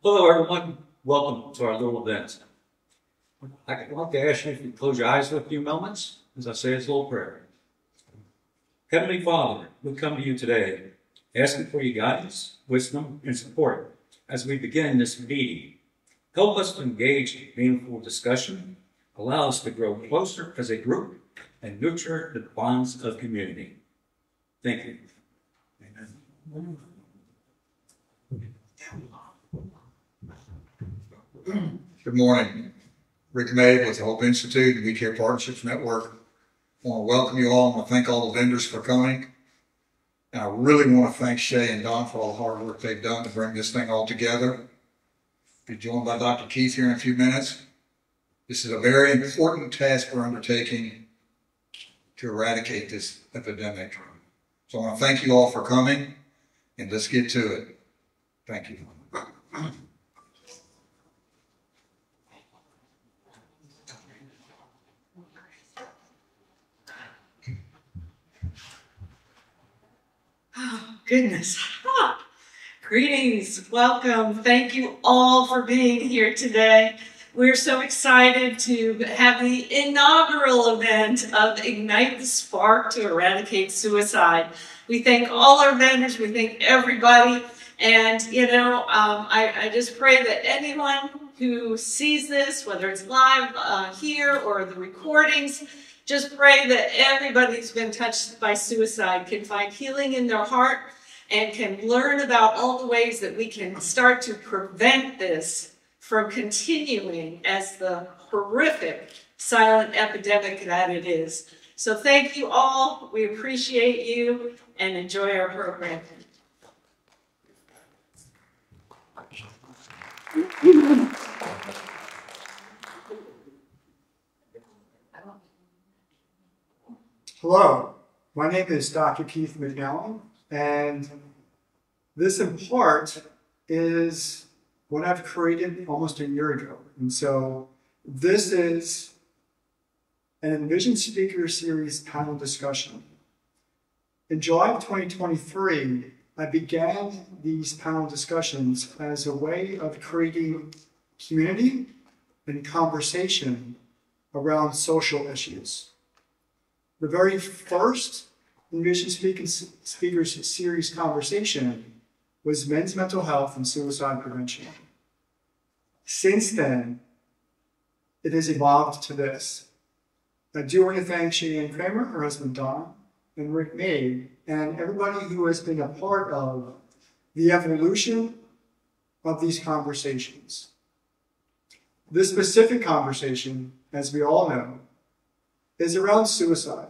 Hello, everyone. Welcome to our little event. I'd like to ask you if you close your eyes for a few moments as I say this little prayer. Heavenly Father, we come to you today asking for your guidance, wisdom, and support as we begin this meeting. Help us to engage in meaningful discussion, allow us to grow closer as a group, and nurture the bonds of community. Thank you. Amen. Good morning. Rick Mabe with the Hope Institute and We Care Partnerships Network. I want to welcome you all. I want to thank all the vendors for coming. And I really want to thank Shay and Don for all the hard work they've done to bring this thing all together. Be joined by Dr. Keith here in a few minutes. This is a very important task we're undertaking to eradicate this epidemic. So I want to thank you all for coming, and let's get to it. Thank you. Oh, goodness. Greetings, welcome. Thank you all for being here today. We're so excited to have the inaugural event of Ignite the Spark to Eradicate Suicide. We thank all our vendors, we thank everybody, and I just pray that anyone who sees this, whether it's live here or the recordings, just pray that everybody who's been touched by suicide can find healing in their heart and can learn about all the ways that we can start to prevent this from continuing as the horrific silent epidemic that it is. So thank you all. We appreciate you and enjoy our program. Hello, my name is Dr. Keith McNally, and this in part is what I've created almost a year ago. And so this is an Envision Speakers Series panel discussion. In July of 2023, I began these panel discussions as a way of creating community and conversation around social issues. The very first Envision Speakers Series conversation was men's mental health and suicide prevention. Since then, it has evolved to this. I do want to thank Sheyenne Kreamer, her husband Don, and Rick Mabe, and everybody who has been a part of the evolution of these conversations. This specific conversation, as we all know, is around suicide.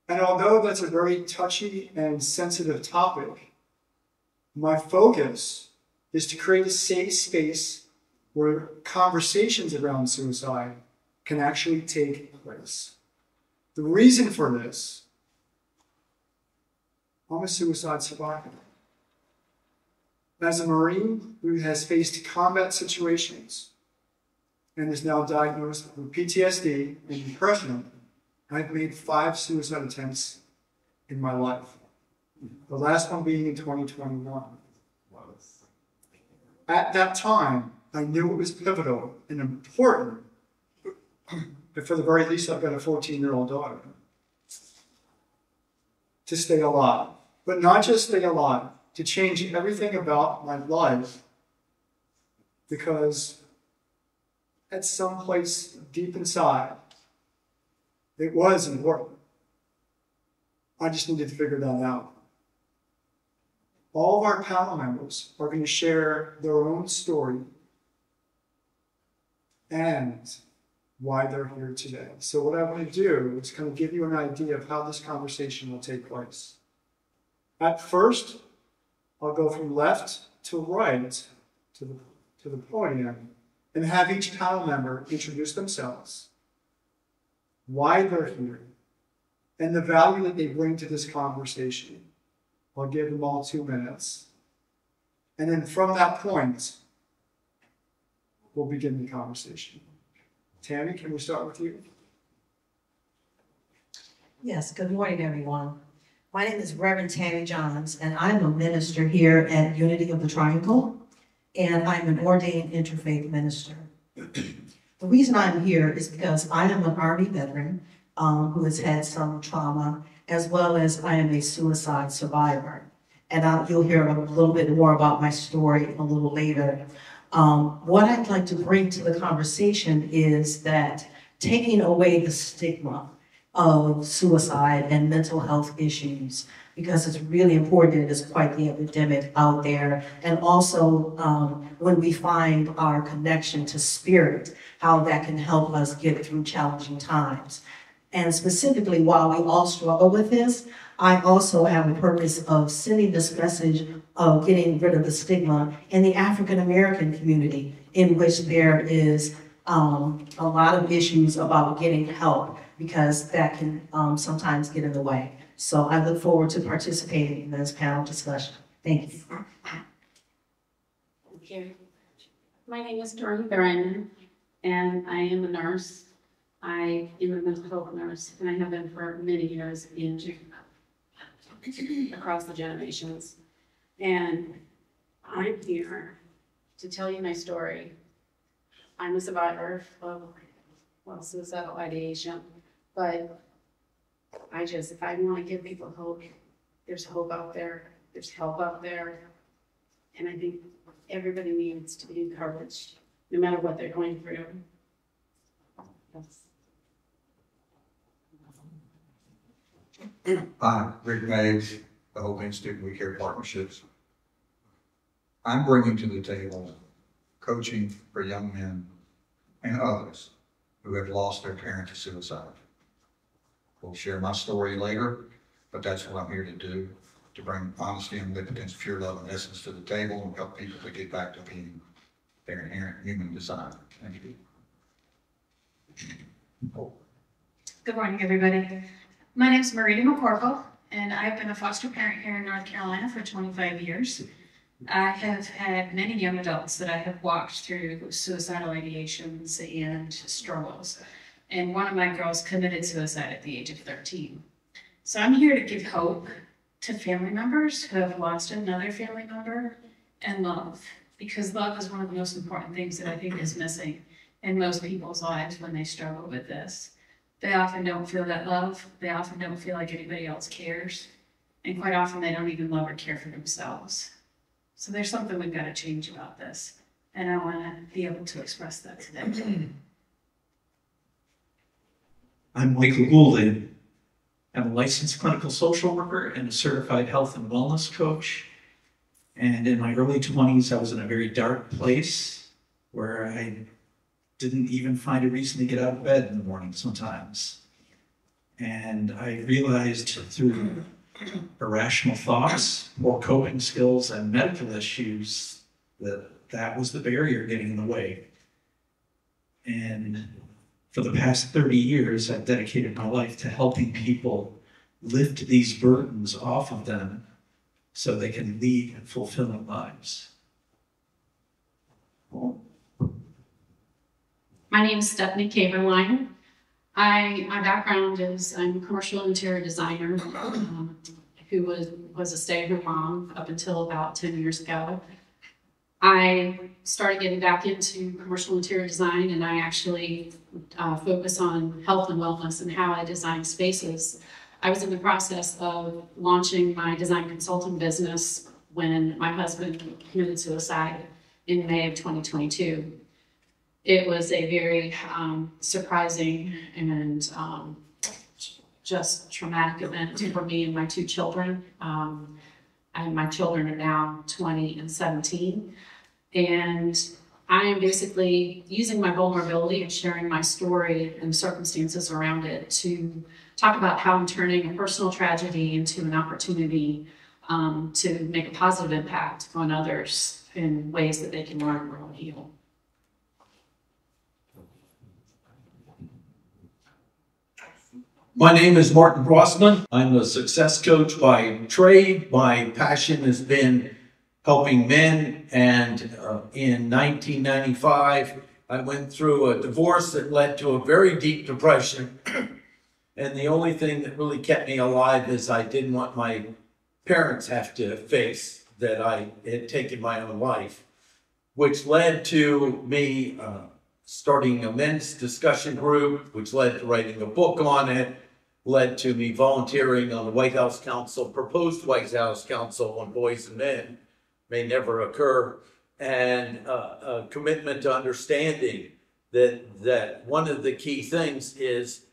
And although that's a very touchy and sensitive topic, my focus is to create a safe space where conversations around suicide can actually take place. The reason for this, I'm a suicide survivor. As a Marine who has faced combat situations and is now diagnosed with PTSD and depression, I've made 5 suicide attempts in my life. The last one being in 2021. At that time, I knew it was pivotal and important, but for the very least, I've got a 14-year-old daughter, to stay alive. But not just stay alive, to change everything about my life, because at some place deep inside, it was important. I just needed to figure that out. All of our panel members are going to share their own story and why they're here today. So what I want to do is kind of give you an idea of how this conversation will take place. At first, I'll go from left to right to the podium and have each panel member introduce themselves, why they're here, and the value that they bring to this conversation. I'll give them all 2 minutes. And then from that point, we'll begin the conversation. Tammy, can we start with you? Yes, good morning, everyone. My name is Reverend Tammy Johns, and I'm a minister here at Unity of the Triangle. and I'm an ordained interfaith minister. The reason I'm here is because I am an Army veteran who has had some trauma, as well as I am a suicide survivor. And you'll hear a little bit more about my story a little later. What I'd like to bring to the conversation is that taking away the stigma of suicide and mental health issues, because it's really important. It is quite the epidemic out there. And also when we find our connection to spirit, how that can help us get through challenging times. And specifically, while we all struggle with this, I also have a purpose of sending this message of getting rid of the stigma in the African American community, in which there is a lot of issues about getting help, because that can sometimes get in the way. So I look forward to participating in this panel discussion. Thank you. Thank you. My name is Dorothy Kreamer, and I am a nurse. I am a mental health nurse, and I have been for many years across the generations. And I'm here to tell you my story. I'm a survivor of, well, suicidal ideation, but I want to give people hope. There's hope out there. There's help out there. And I think everybody needs to be encouraged, no matter what they're going through. Hi, Rick Mabe, the Hope Institute We Care Partnerships. I'm bringing to the table coaching for young men and others who have lost their parent to suicide. We'll share my story later, but that's what I'm here to do, to bring honesty, omnipotence, pure love, and essence to the table and help people to get back to being their inherent human design. Thank you. Good morning, everybody. My name is Marita McCorkle, and I've been a foster parent here in North Carolina for 25 years. I have had many young adults that I have walked through suicidal ideations and struggles. And one of my girls committed suicide at the age of 13. So I'm here to give hope to family members who have lost another family member, and love, because love is one of the most important things that I think is missing in most people's lives when they struggle with this. They often don't feel that love. They often don't feel like anybody else cares. And quite often they don't even love or care for themselves. So there's something we've got to change about this. And I want to be able to express that today. I'm Michael Goulden. I'm a licensed clinical social worker and a certified health and wellness coach. And in my early 20s, I was in a very dark place where I didn't even find a reason to get out of bed in the morning sometimes. And I realized through irrational thoughts, poor coping skills, and medical issues that was the barrier getting in the way. And for the past 30 years, I've dedicated my life to helping people lift these burdens off of them so they can lead fulfilling lives. My name is Stephanie Kaverline. My background is I'm a commercial interior designer who was a stay-at-home mom up until about 10 years ago. I started getting back into commercial interior design, and I actually focus on health and wellness and how I design spaces. I was in the process of launching my design consulting business when my husband committed suicide in May of 2022. It was a very surprising and just traumatic event for me and my two children. And my children are now 20 and 17. And I am basically using my vulnerability and sharing my story and circumstances around it to talk about how I'm turning a personal tragedy into an opportunity to make a positive impact on others in ways that they can learn, grow, and heal. My name is Martin Grossman. I'm a success coach by trade. My passion has been helping men, and in 1995, I went through a divorce that led to a very deep depression. And the only thing that really kept me alive is I didn't want my parents have to face that I had taken my own life. which led to me starting a men's discussion group, which led to writing a book on it, led to me volunteering on the White House Council, proposed White House Council on Boys and Men, may never occur, and a commitment to understanding that one of the key things is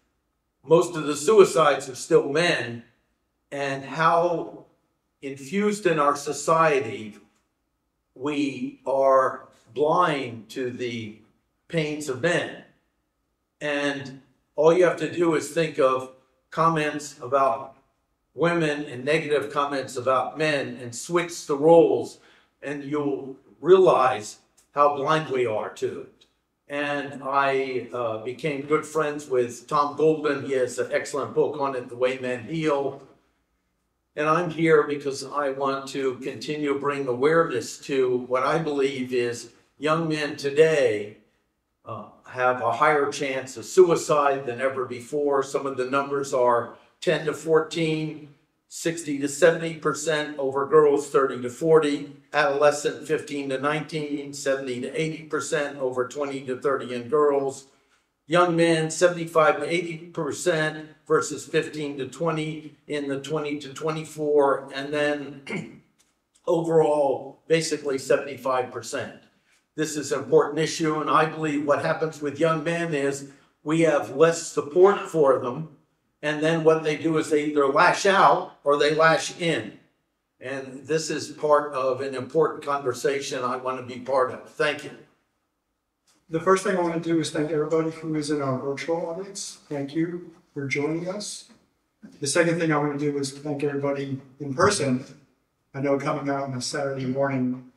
most of the suicides are still men, and how infused in our society we are blind to the pains of men. And all you have to do is think of comments about women and negative comments about men and switch the roles, and you'll realize how blind we are to it. And I became good friends with Tom Goldman. He has an excellent book on it, The Way Men Heal. And I'm here because I want to continue to bring awareness to what I believe is young men today have a higher chance of suicide than ever before. Some of the numbers are 10 to 14, 60 to 70% over girls 30 to 40, adolescent 15 to 19, 70 to 80% over 20 to 30 in girls. Young men 75 to 80% versus 15 to 20 in the 20 to 24, and then overall basically 75%. This is an important issue, and I believe what happens with young men is we have less support for them, and then what they do is they either lash out or they lash in. And this is part of an important conversation I want to be part of. Thank you. The first thing I want to do is thank everybody who is in our virtual audience. Thank you for joining us. The second thing I want to do is thank everybody in person. I know coming out on a Saturday morning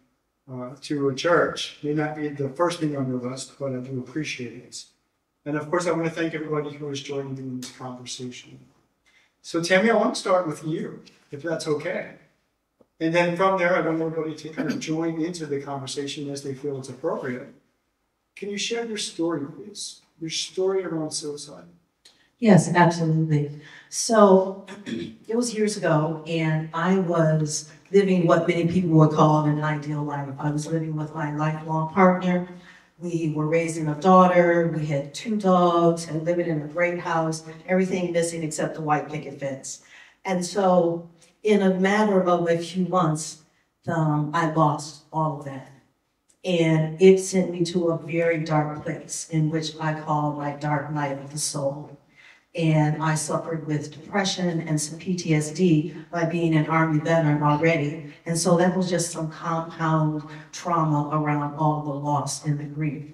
to a church may not be the first thing on your list, but I do appreciate it. And of course, I want to thank everybody who is joining me in this conversation. So Tammy, I want to start with you, if that's okay. And then from there, I want everybody to kind of join into the conversation as they feel it's appropriate. Can you share your story, please? Your story around suicide. Yes, absolutely. So it was years ago, and I was living what many people would call an ideal life. I was living with my lifelong partner. We were raising a daughter. We had 2 dogs and living in a great house, everything missing except the white picket fence. And so in a matter of a few months, I lost all of that. And it sent me to a very dark place in which I call my dark night of the soul. And I suffered with depression and some PTSD by being an Army veteran already. And so that was just some compound trauma around all the loss and the grief.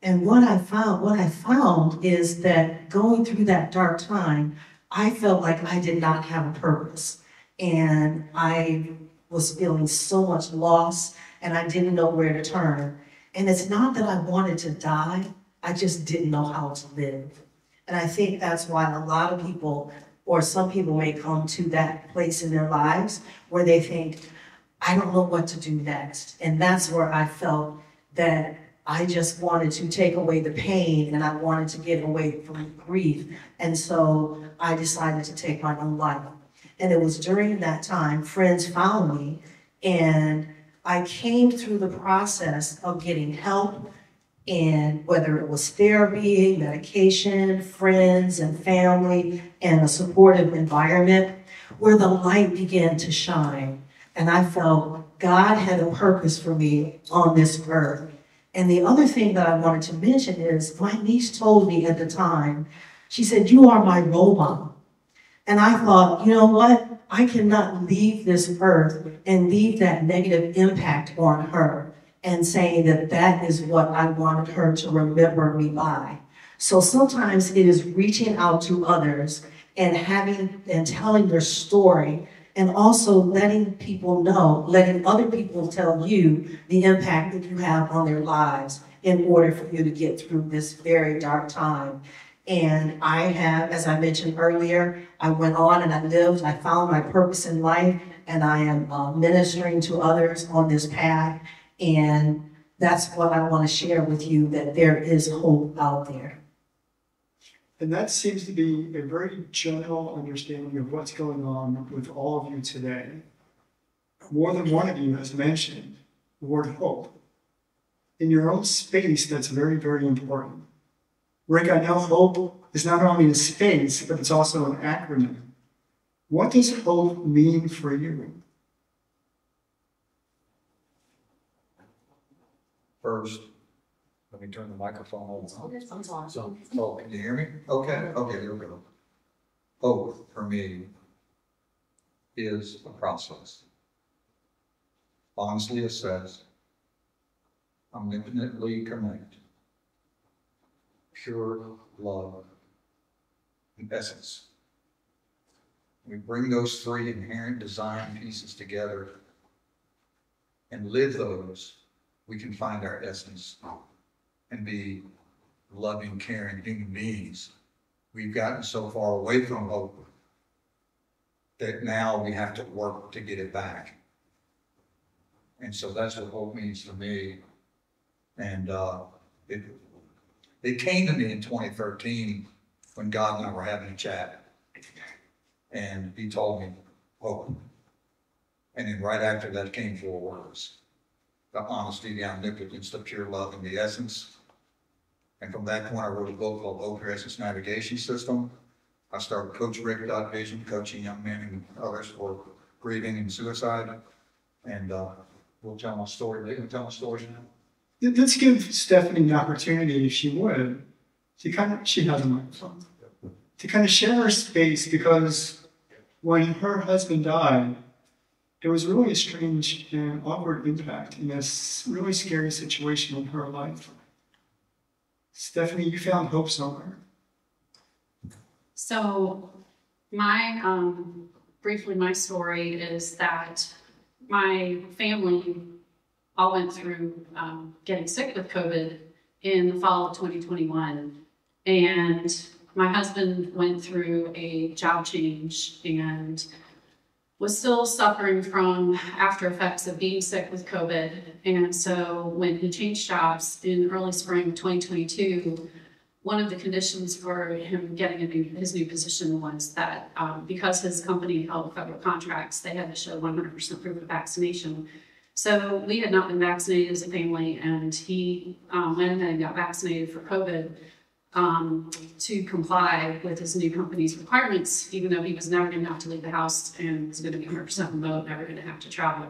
And what I found is that going through that dark time, I felt like I did not have a purpose. And I was feeling so much loss, and I didn't know where to turn. And it's not that I wanted to die, I just didn't know how to live. And I think that's why a lot of people, or some people may come to that place in their lives where they think, I don't know what to do next. And that's where I felt that I just wanted to take away the pain, and I wanted to get away from grief. And so I decided to take my own life. And it was during that time, friends found me, and I came through the process of getting help, and whether it was therapy, medication, friends and family, and a supportive environment where the light began to shine. And I felt God had a purpose for me on this earth. And the other thing that I wanted to mention is my niece told me at the time, she said, "You are my role model." And I thought, you know what? I cannot leave this earth and leave that negative impact on her, and saying that that is what I wanted her to remember me by. So sometimes it is reaching out to others and telling their story, and also letting people know, letting other people tell you the impact that you have on their lives in order for you to get through this very dark time. And I have, as I mentioned earlier, I went on and I lived, I found my purpose in life, and I am ministering to others on this path. And that's what I want to share with you, that there is hope out there. And that seems to be a very general understanding of what's going on with all of you today. More than one of you has mentioned the word hope. in your own space that's very, very important. Rick, I know hope is not only a space, but it's also an acronym. What does hope mean for you? First, let me turn the microphone on. Oh, can you hear me? Okay, there we go. Hope for me is a process. Honestly assess, omnipotently connect, pure love, and essence. We bring those three inherent design pieces together and live those, we can find our essence and be loving, caring human beings. We've gotten so far away from hope that now we have to work to get it back. And so that's what hope means to me. And it came to me in 2013 when God and I were having a chat. And he told me hope. And then right after that came 4 words: the honesty, the omnipotence, the pure love, and the essence. And from that point, I wrote a book called Hope Your Essence Navigation System. I started CoachRick.Vision, coaching young men and others for grieving and suicide. And we'll tell my story. They can tell my story now. Let's give Stephanie the opportunity, if she would, she has a microphone, to kind of share her space, because when her husband died, there was really a strange and awkward impact in this really scary situation in her life. Stephanie, you found hope somewhere. So briefly my story is that my family all went through getting sick with COVID in the fall of 2021. And my husband went through a job change and was still suffering from after effects of being sick with COVID. And so when he changed jobs in early spring of 2022, one of the conditions for him getting his new position was that because his company held federal contracts, they had to show 100% proof of vaccination. So we had not been vaccinated as a family, and he went in and got vaccinated for COVID to comply with his new company's requirements, even though he was never going to have to leave the house and was going to be 100% remote, never going to have to travel.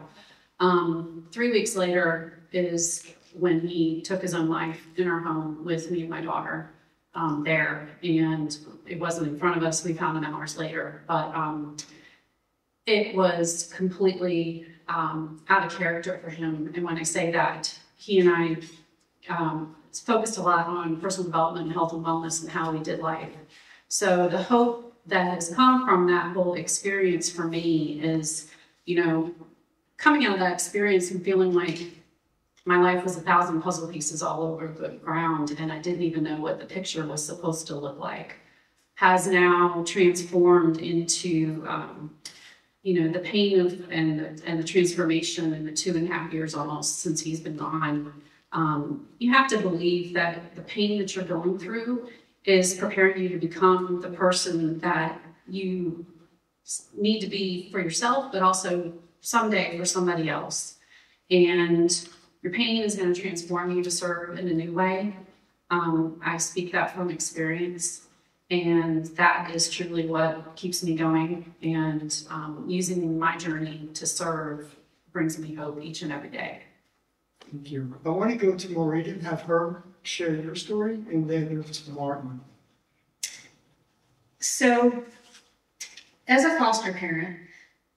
3 weeks later is when he took his own life in our home with me and my daughter there, and it wasn't in front of us. We found him hours later, but it was completely out of character for him. And when I say that, he and I focused a lot on personal development, health and wellness, and how we did life. So the hope that has come from that whole experience for me is, coming out of that experience and feeling like my life was 1,000 puzzle pieces all over the ground, and I didn't even know what the picture was supposed to look like, has now transformed into, the pain of and the transformation in the 2.5 years almost since he's been gone. You have to believe that the pain that you're going through is preparing you to become the person that you need to be for yourself, but also someday for somebody else. And your pain is going to transform you to serve in a new way. I speak that from experience, and that is truly what keeps me going. And using my journey to serve brings me hope each and every day. Thank you. I want to go to Maureen and have her share your story, and then move to Martin. So, as a foster parent,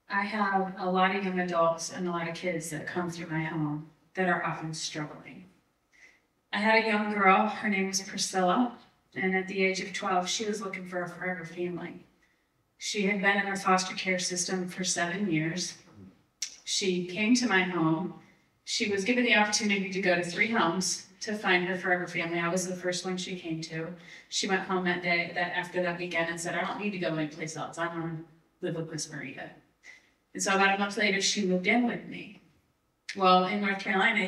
I have a lot of young adults and a lot of kids that come through my home that are often struggling. I had a young girl, her name was Priscilla, and at the age of 12, she was looking for a forever family. She had been in a foster care system for 7 years. She came to my home. She was given the opportunity to go to 3 homes to find her forever family. I was the first one she came to. She went home after that weekend and said, I don't need to go anyplace else. I want to live with Miss Marita. And so about a month later, she moved in with me. Well, in North Carolina,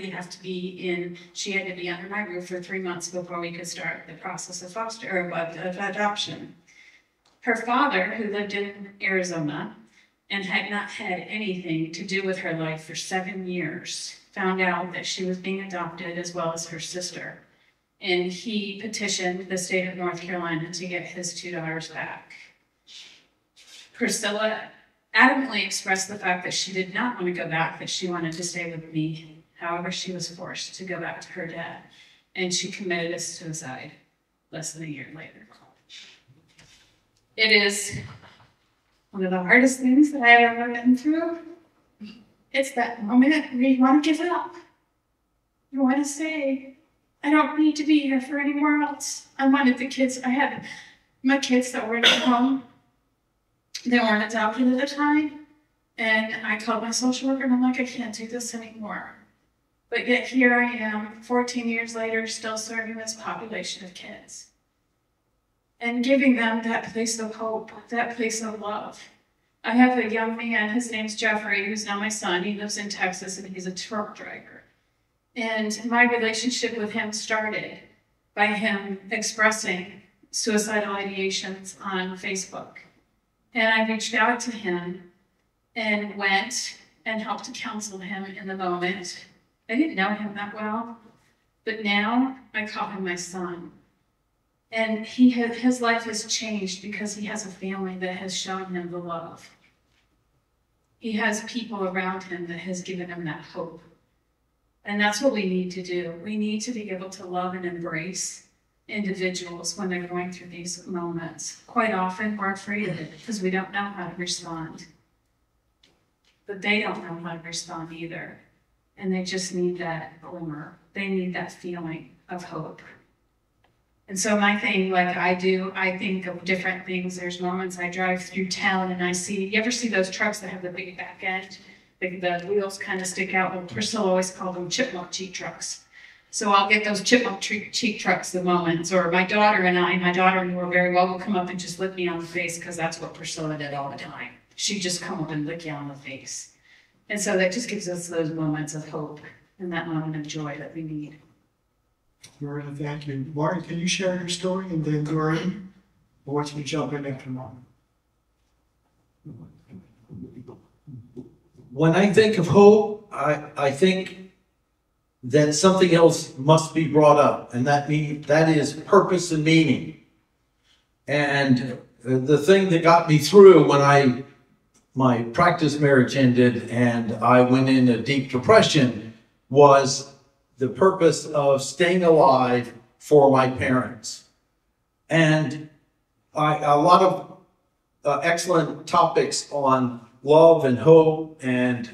she had to be under my roof for 3 months before we could start the process of adoption. Her father, who lived in Arizona and had not had anything to do with her life for 7 years, found out that she was being adopted as well as her sister. And he petitioned the state of North Carolina to get his 2 daughters back. Priscilla adamantly expressed the fact that she did not want to go back, that she wanted to stay with me. However, she was forced to go back to her dad, and she committed a suicide less than a year later. It is one of the hardest things that I have ever been through. It's that moment where you want to give up. You want to say, I don't need to be here for anywhere else. I wanted the kids, I had my kids that were in the home. They weren't adopted at the time. And I called my social worker and I'm like, I can't do this anymore. But yet here I am, 14 years later, still serving this population of kids. And giving them that place of hope, that place of love. I have a young man, his name's Jeffrey, who's now my son. He lives in Texas and he's a truck driver. And my relationship with him started by him expressing suicidal ideations on Facebook. And I reached out to him and went and helped to counsel him in the moment. I didn't know him that well, but now I call him my son. And his life has changed because he has a family that has shown him the love. He has people around him that has given him that hope. And that's what we need to do. We need to be able to love and embrace individuals when they're going through these moments. Quite often we're afraid of it because we don't know how to respond. But they don't know how to respond either. And they just need that glimmer. They need that feeling of hope. And so my thing, like I do, I think of different things. There's moments I drive through town and I see, you ever see those trucks that have the big back end? The wheels kind of stick out. Well, Priscilla always called them chipmunk cheek trucks. So I'll get those chipmunk cheek trucks the moments. Or my daughter and I, my daughter knew her very well, will come up and just lick me on the face because that's what Priscilla did all the time. She'd just come up and lick you on the face. And so that just gives us those moments of hope and that moment of joy that we need. Martin, thank you. Martin, can you share your story? And then Doreen, I want you to jump in after Martin. When I think of hope, I think that something else must be brought up, and that is purpose and meaning. And the thing that got me through when my practice marriage ended and I went in a deep depression was the purpose of staying alive for my parents. And a lot of excellent topics on love and hope and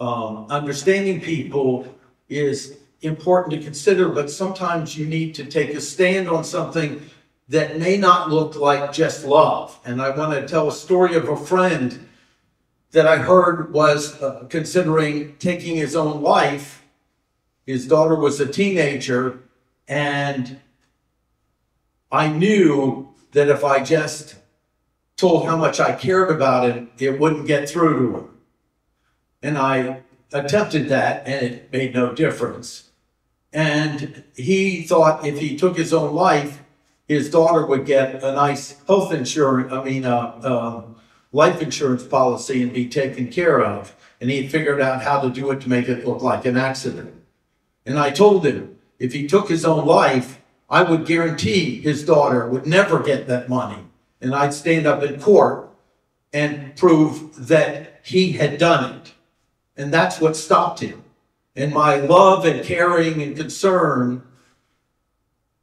understanding people is important to consider, but sometimes you need to take a stand on something that may not look like just love. And I want to tell a story of a friend that I heard was considering taking his own life. His daughter was a teenager, and I knew that if I just told how much I cared about him, it wouldn't get through to him. And I attempted that, and it made no difference. And he thought if he took his own life, his daughter would get a nice life insurance policy and be taken care of. And he figured out how to do it to make it look like an accident. And I told him, if he took his own life, I would guarantee his daughter would never get that money. And I'd stand up in court and prove that he had done it. And that's what stopped him. And my love and caring and concern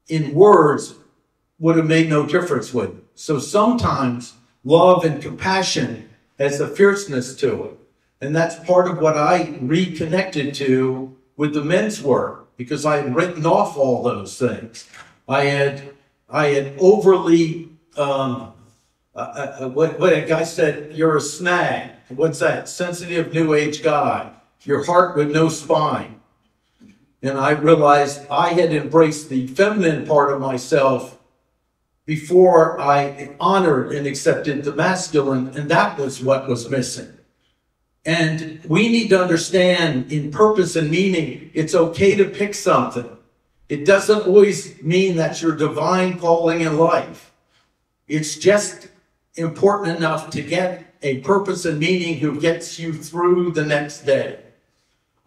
in words would have made no difference with it. So sometimes love and compassion has a fierceness to it. And that's part of what I reconnected to with the men's work, because I had written off all those things. I had overly, what a guy said, you're a snag. What's that? Sensitive new age guy. Your heart with no spine. And I realized I had embraced the feminine part of myself before I honored and accepted the masculine, and that was what was missing. And we need to understand in purpose and meaning, it's okay to pick something. It doesn't always mean that's your divine calling in life. It's just important enough to get a purpose and meaning who gets you through the next day.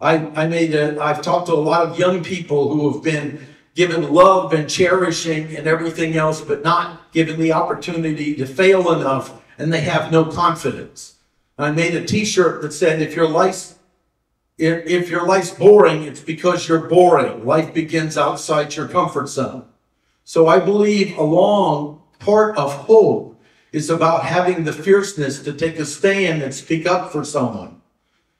I've talked to a lot of young people who have been given love and cherishing and everything else, but not given the opportunity to fail enough, and they have no confidence. I made a t-shirt that said, if your life's boring, it's because you're boring. Life begins outside your comfort zone. So I believe a long part of hope is about having the fierceness to take a stand and speak up for someone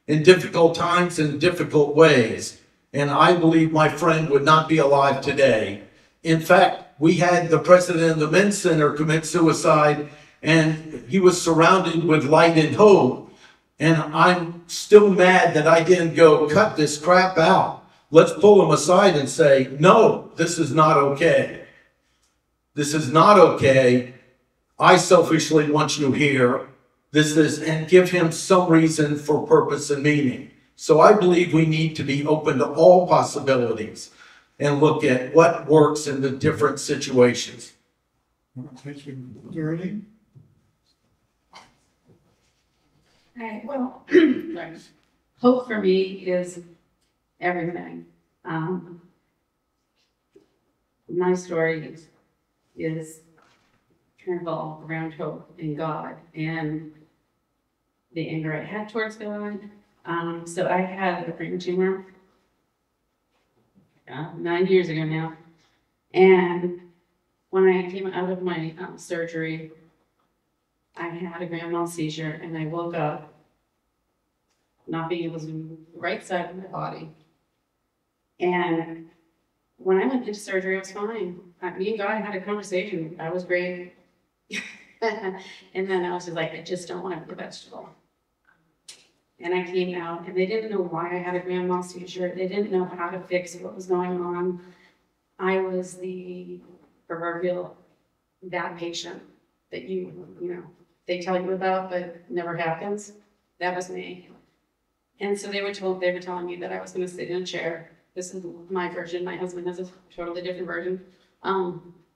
in difficult times and difficult ways. And I believe my friend would not be alive today. In fact, we had the president of the Men's Center commit suicide, and he was surrounded with light and hope. And I'm still mad that I didn't go, cut this crap out. Let's pull him aside and say, no, this is not okay. This is not okay. I selfishly want you here. And give him some reason for purpose and meaning. So I believe we need to be open to all possibilities and look at what works in the different situations. Thank you. Dorothy? Right, well, hope for me is everything. My story is kind of all around hope in God and the anger I had towards God. So I had a brain tumor 9 years ago now. And when I came out of my surgery, I had a grand mal seizure, and I woke up not being able to move the right side of my body. And when I went into surgery, I was fine. Me and God had a conversation. I was great. And then I was just like, I just don't want to be a vegetable. And I came out, and they didn't know why I had a grand mal seizure. They didn't know how to fix what was going on. I was the proverbial that patient that you know, they tell you about, but never happens. That was me. And so they were telling me that I was going to sit in a chair. This is my version. My husband has a totally different version.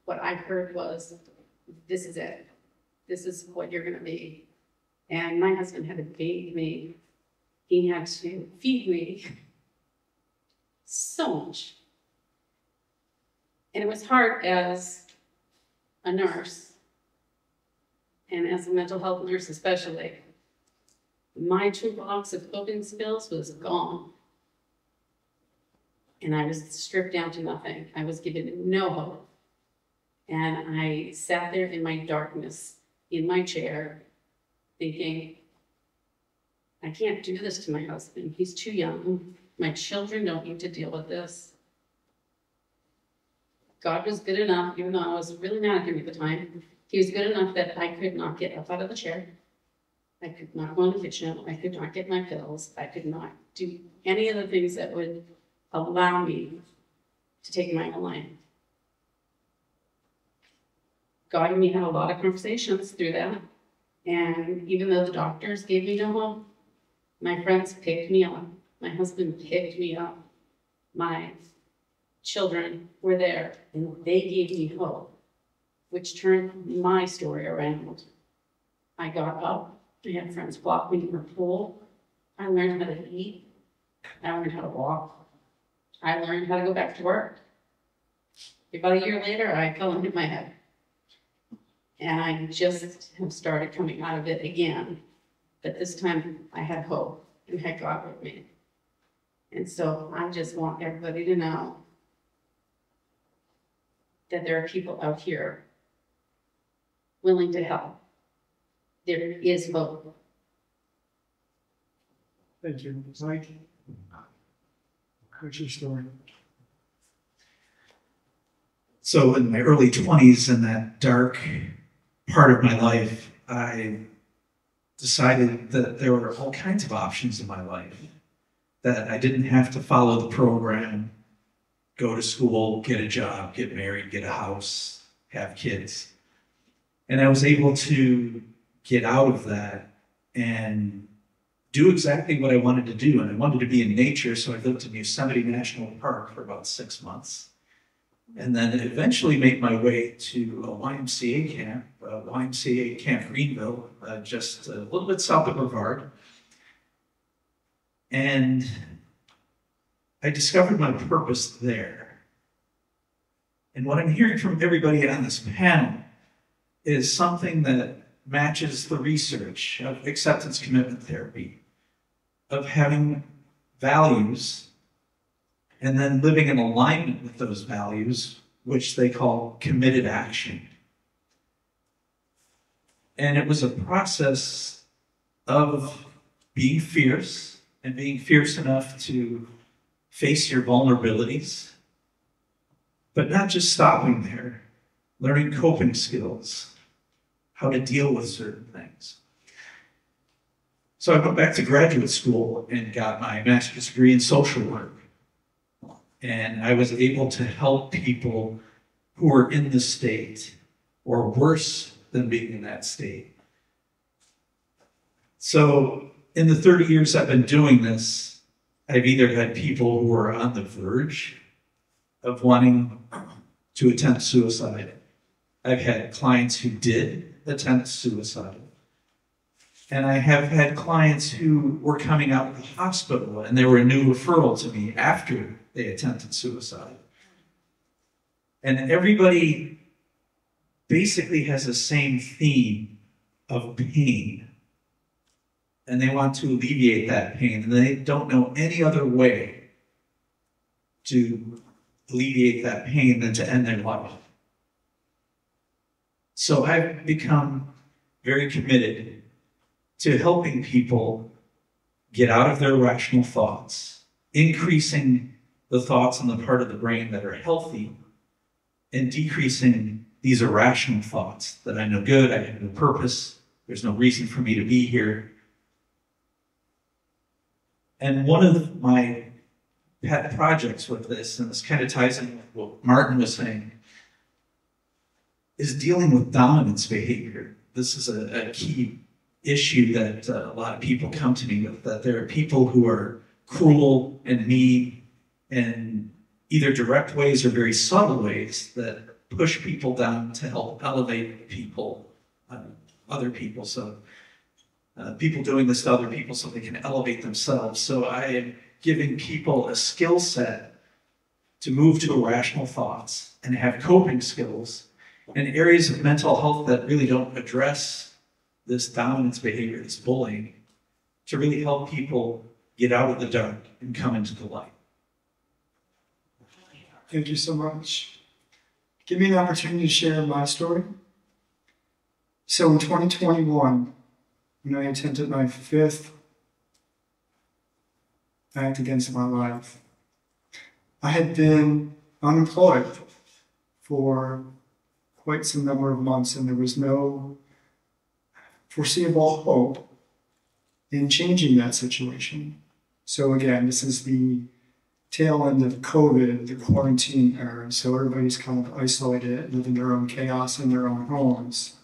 What I heard was, this is it. This is what you're going to be. And my husband had to bathe me. He had to feed me so much. And it was hard as a nurse, and as a mental health nurse especially. My toolbox of coping skills was gone. And I was stripped down to nothing. I was given no hope. And I sat there in my darkness, in my chair, thinking, I can't do this to my husband. He's too young. My children don't need to deal with this. God was good enough, even though I was really mad at him at the time. He was good enough that I could not get up out of the chair. I could not go in the kitchen. I could not get my pills. I could not do any of the things that would allow me to take my own life. God and me had a lot of conversations through that. And even though the doctors gave me no hope, my friends picked me up. My husband picked me up. My children were there, and they gave me hope, which turned my story around. I got up. I had friends block me in the pool. I learned how to eat. I learned how to walk. I learned how to go back to work. About a year later, I fell and hit my head. And I just have started coming out of it again. But this time, I had hope and had God with me. And so I just want everybody to know that there are people out here willing to help. There is hope. Thank you. Mike, what's your story? So in my early 20s, in that dark part of my life, I decided that there were all kinds of options in my life, that I didn't have to follow the program, go to school, get a job, get married, get a house, have kids. And I was able to get out of that and do exactly what I wanted to do. And I wanted to be in nature, so I lived in Yosemite National Park for about 6 months. And then eventually made my way to a YMCA camp, YMCA Camp Greenville, just a little bit south of Brevard. And I discovered my purpose there. And what I'm hearing from everybody on this panel is something that matches the research of acceptance commitment therapy, of having values and then living in alignment with those values, which they call committed action. And it was a process of being fierce and being fierce enough to face your vulnerabilities, but not just stopping there, learning coping skills, how to deal with certain things. So I went back to graduate school and got my master's degree in social work. And I was able to help people who were in the state, or worse than being in that state. So in the 30 years I've been doing this, I've either had people who are on the verge of wanting to attempt suicide. I've had clients who did attempt suicide. And I have had clients who were coming out of the hospital and they were a new referral to me after they attempted suicide. And everybody basically has the same theme of pain. And they want to alleviate that pain, and they don't know any other way to alleviate that pain than to end their life. So I've become very committed to helping people get out of their irrational thoughts, increasing the thoughts in the part of the brain that are healthy, and decreasing these irrational thoughts that I'm no good, I have no purpose, there's no reason for me to be here. And one of my pet projects with this, and this kind of ties in with what Martin was saying, is dealing with dominance behavior. This is a key issue that a lot of people come to me with, that there are people who are cruel and mean in either direct ways or very subtle ways that push people down to help elevate people, other people. So people doing this to other people so they can elevate themselves. So I am giving people a skill set to move to irrational thoughts and have coping skills in areas of mental health that really don't address this dominance behavior, this bullying, to really help people get out of the dark and come into the light. Thank you so much. Give me an opportunity to share my story. So in 2021, when I attempted my 5th act against my life, I had been unemployed for quite some number of months, and there was no foreseeable hope in changing that situation. So again, this is the tail end of COVID, the quarantine era, so everybody's kind of isolated, living their own chaos in their own homes.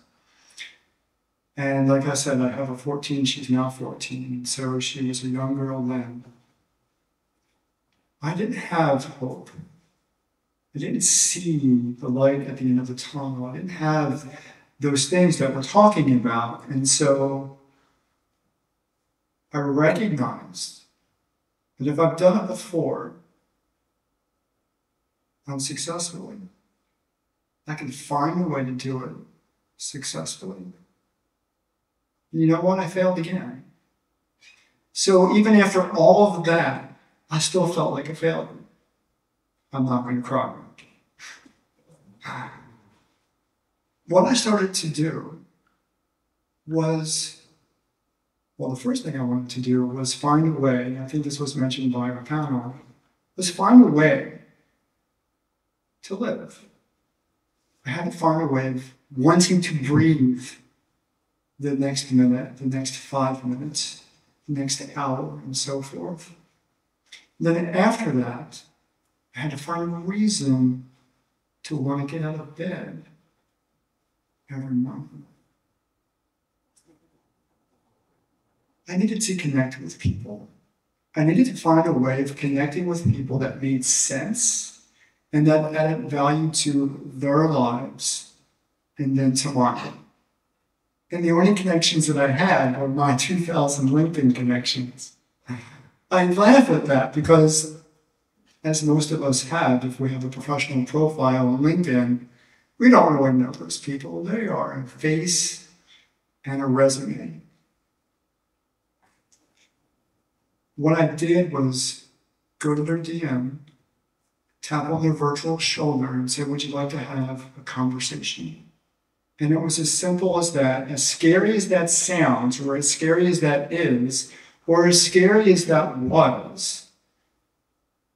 And like I said, I have a 14, she's now 14, so she was a young girl then. I didn't have hope. I didn't see the light at the end of the tunnel. I didn't have those things that we're talking about. And so I recognized that if I've done it before, unsuccessfully, I can find a way to do it successfully. You know what? I failed again. So even after all of that, I still felt like a failure. I'm not going to cry. What I started to do was, well, the first thing I wanted to do was find a way, I think this was mentioned by our panel, was find a way to live. I had to find a way of wanting to breathe the next minute, the next 5 minutes, the next hour, and so forth. Then after that, I had to find a reason to want to get out of bed every morning. I needed to connect with people. I needed to find a way of connecting with people that made sense and that added value to their lives and then to mine. And the only connections that I had were my 2000 LinkedIn connections. I laugh at that because as most of us have if we have a professional profile on LinkedIn, we don't really know those people. They are a face and a resume. What I did was go to their DM, tap on their virtual shoulder and say, would you like to have a conversation? And it was as simple as that. As scary as that sounds, or as scary as that is, or as scary as that was,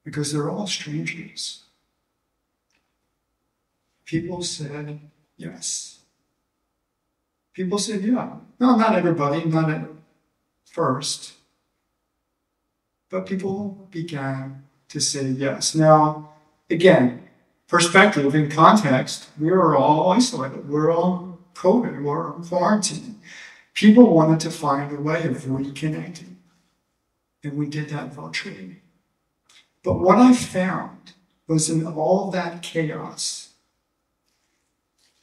because they're all strangers. People said yes. People said yeah. No, not everybody, not at first. But people began to say yes. Now, again, perspective and context, we were all isolated. We're all COVID. We're on quarantine. People wanted to find a way of reconnecting. And we did that virtually. But what I found was in all that chaos,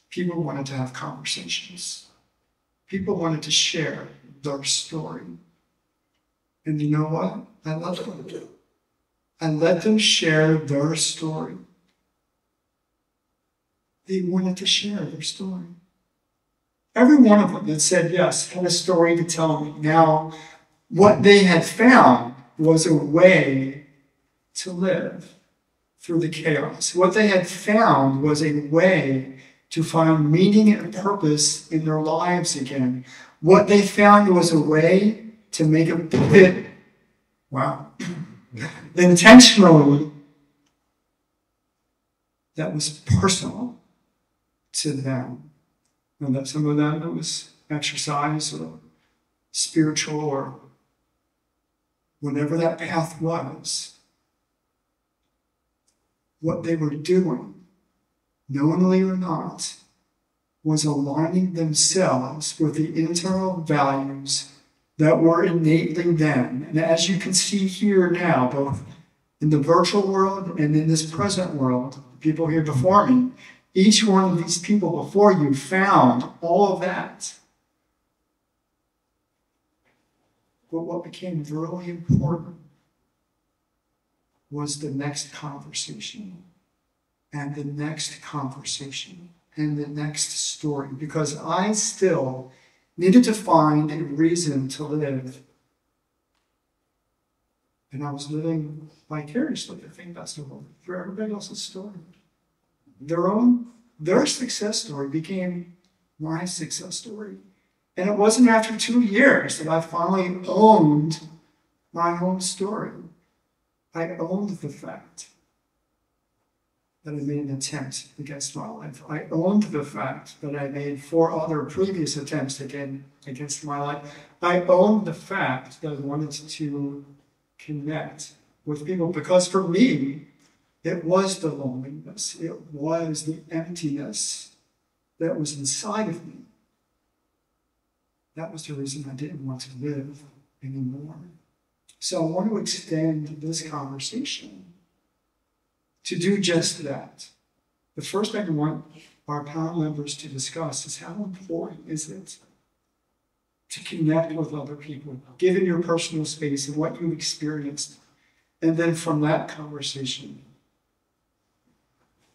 people wanted to have conversations. People wanted to share their story. And you know what? I let them do. I let them share their story. They wanted to share their story. Every one of them that said yes had a story to tell me. Now, what they had found was a way to live through the chaos. What they had found was a way to find meaning and purpose in their lives again. What they found was a way to make a pivot, intentionally, that was personal to them. And that some of them, it was exercise or spiritual or whatever that path was. What they were doing, knowingly or not, was aligning themselves with the internal values that were innately them. And as you can see here now, both in the virtual world and in this present world, people here before me, each one of these people before you found all of that. But what became really important was the next conversation, and the next conversation, and the next story, because I still needed to find a reason to live. And I was living vicariously, I think that's the word, through everybody else's story. Their success story became my success story. And it wasn't after 2 years that I finally owned my own story. I owned the fact that I made an attempt against my life. I owned the fact that I made 4 other previous attempts against my life. I owned the fact that I wanted to connect with people, because for me, it was the loneliness. It was the emptiness that was inside of me. That was the reason I didn't want to live anymore. So I want to extend this conversation to do just that. The first thing I want our panel members to discuss is how important is it to connect with other people, given your personal space and what you've experienced. And then from that conversation,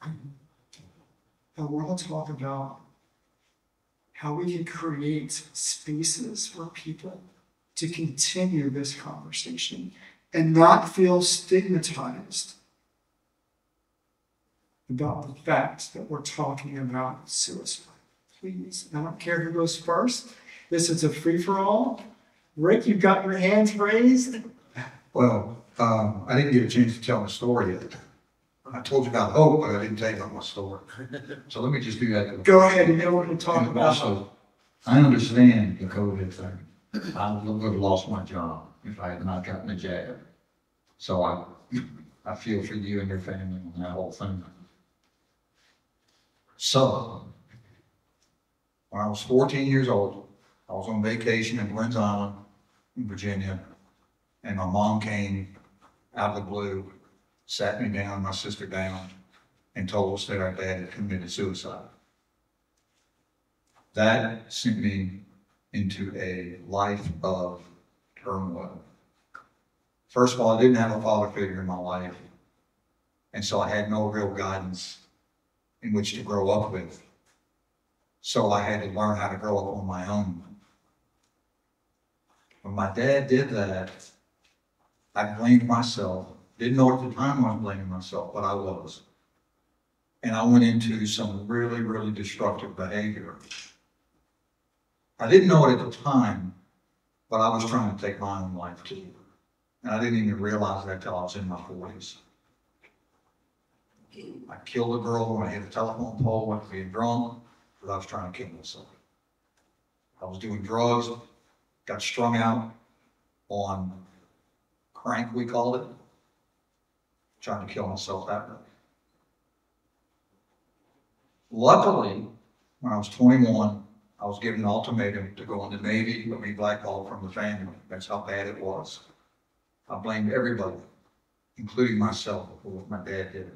I want to talk about how we can create spaces for people to continue this conversation and not feel stigmatized about the fact that we're talking about suicide. Please, I don't care who goes first. This is a free-for-all. Rick, you've got your hands raised. Well, I didn't get a chance to tell my story yet. I told you about hope, but I didn't tell you about my story. So let me just do that. Go ahead, and then we're going to talk about also, I understand the COVID thing. I would have lost my job if I had not gotten the jab. So I feel for you and your family on that whole thing. So, when I was 14 years old, I was on vacation in Glens Island, in Virginia, and my mom came out of the blue, sat me down, my sister down, and told us that our dad had committed suicide. That sent me into a life of turmoil. First of all, I didn't have a father figure in my life. And so I had no real guidance in which to grow up with. So I had to learn how to grow up on my own. When my dad did that, I blamed myself. Didn't know at the time I was blaming myself, but I was. And I went into some really, really destructive behavior. I didn't know it at the time, but I was trying to take my own life too. And I didn't even realize that till I was in my 40s. I killed a girl when I hit a telephone pole, went to being drunk, because I was trying to kill myself. I was doing drugs, got strung out on crank, we called it, trying to kill myself that way. Luckily, when I was 21, I was given an ultimatum to go in the Navy or be blackballed from the family. That's how bad it was. I blamed everybody, including myself, for what my dad did.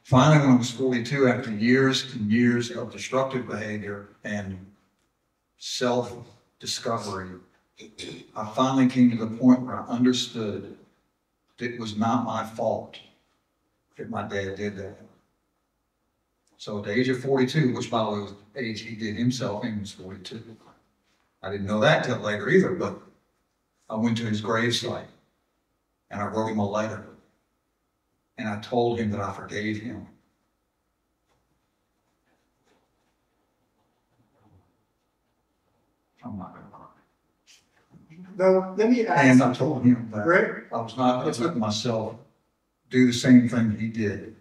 Finally, when I was 42, after years and years of destructive behavior and self-discovery, I finally came to the point where I understood that it was not my fault that my dad did that. So at the age of 42, which by the way was the age he did himself, he was 42. I didn't know that till later either, but I went to his gravesite and I wrote him a letter. And I told him that I forgave him. I'm not going to cry. Now, let me ask. And I told him that Right? I was not going to let myself do the same thing he did.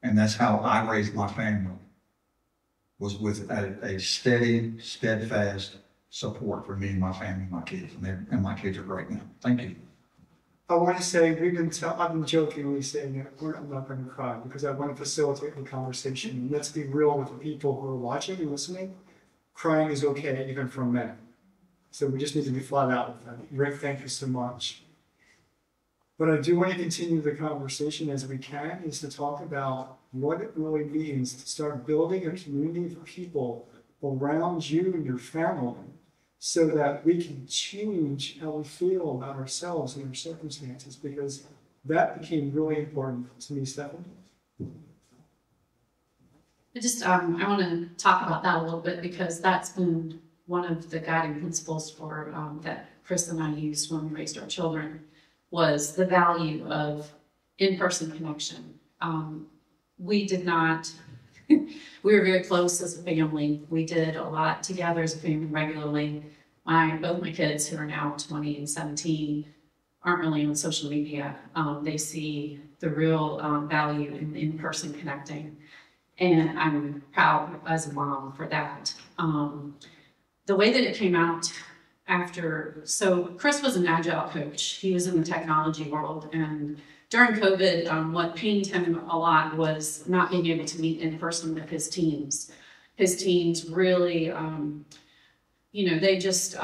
And that's how I raised my family, was with a steady, steadfast support for me and my family, my kids. And my kids are great now. Thank you. I want to say, I've been jokingly saying that I'm not going to cry because I want to facilitate the conversation. And let's be real with the people who are watching and listening. Crying is okay, even for men. So we just need to be flat out with that. Rick, thank you so much. But I do want to continue the conversation as we can, is to talk about what it really means to start building a community of people around you and your family, so that we can change how we feel about ourselves and our circumstances, because that became really important to me, Stephanie. I want to talk about that a little bit, because that's been one of the guiding principles for that Chris and I used when we raised our children, was the value of in-person connection. We did not, we were very close as a family. We did a lot together as a family regularly. Both my kids, who are now 20 and 17, aren't really on social media. They see the real value in in-person connecting. And I'm proud as a mom for that. The way that it came out so Chris was an agile coach. He was in the technology world. And during COVID, what pained him a lot was not being able to meet in person with his teams. His teams really, they just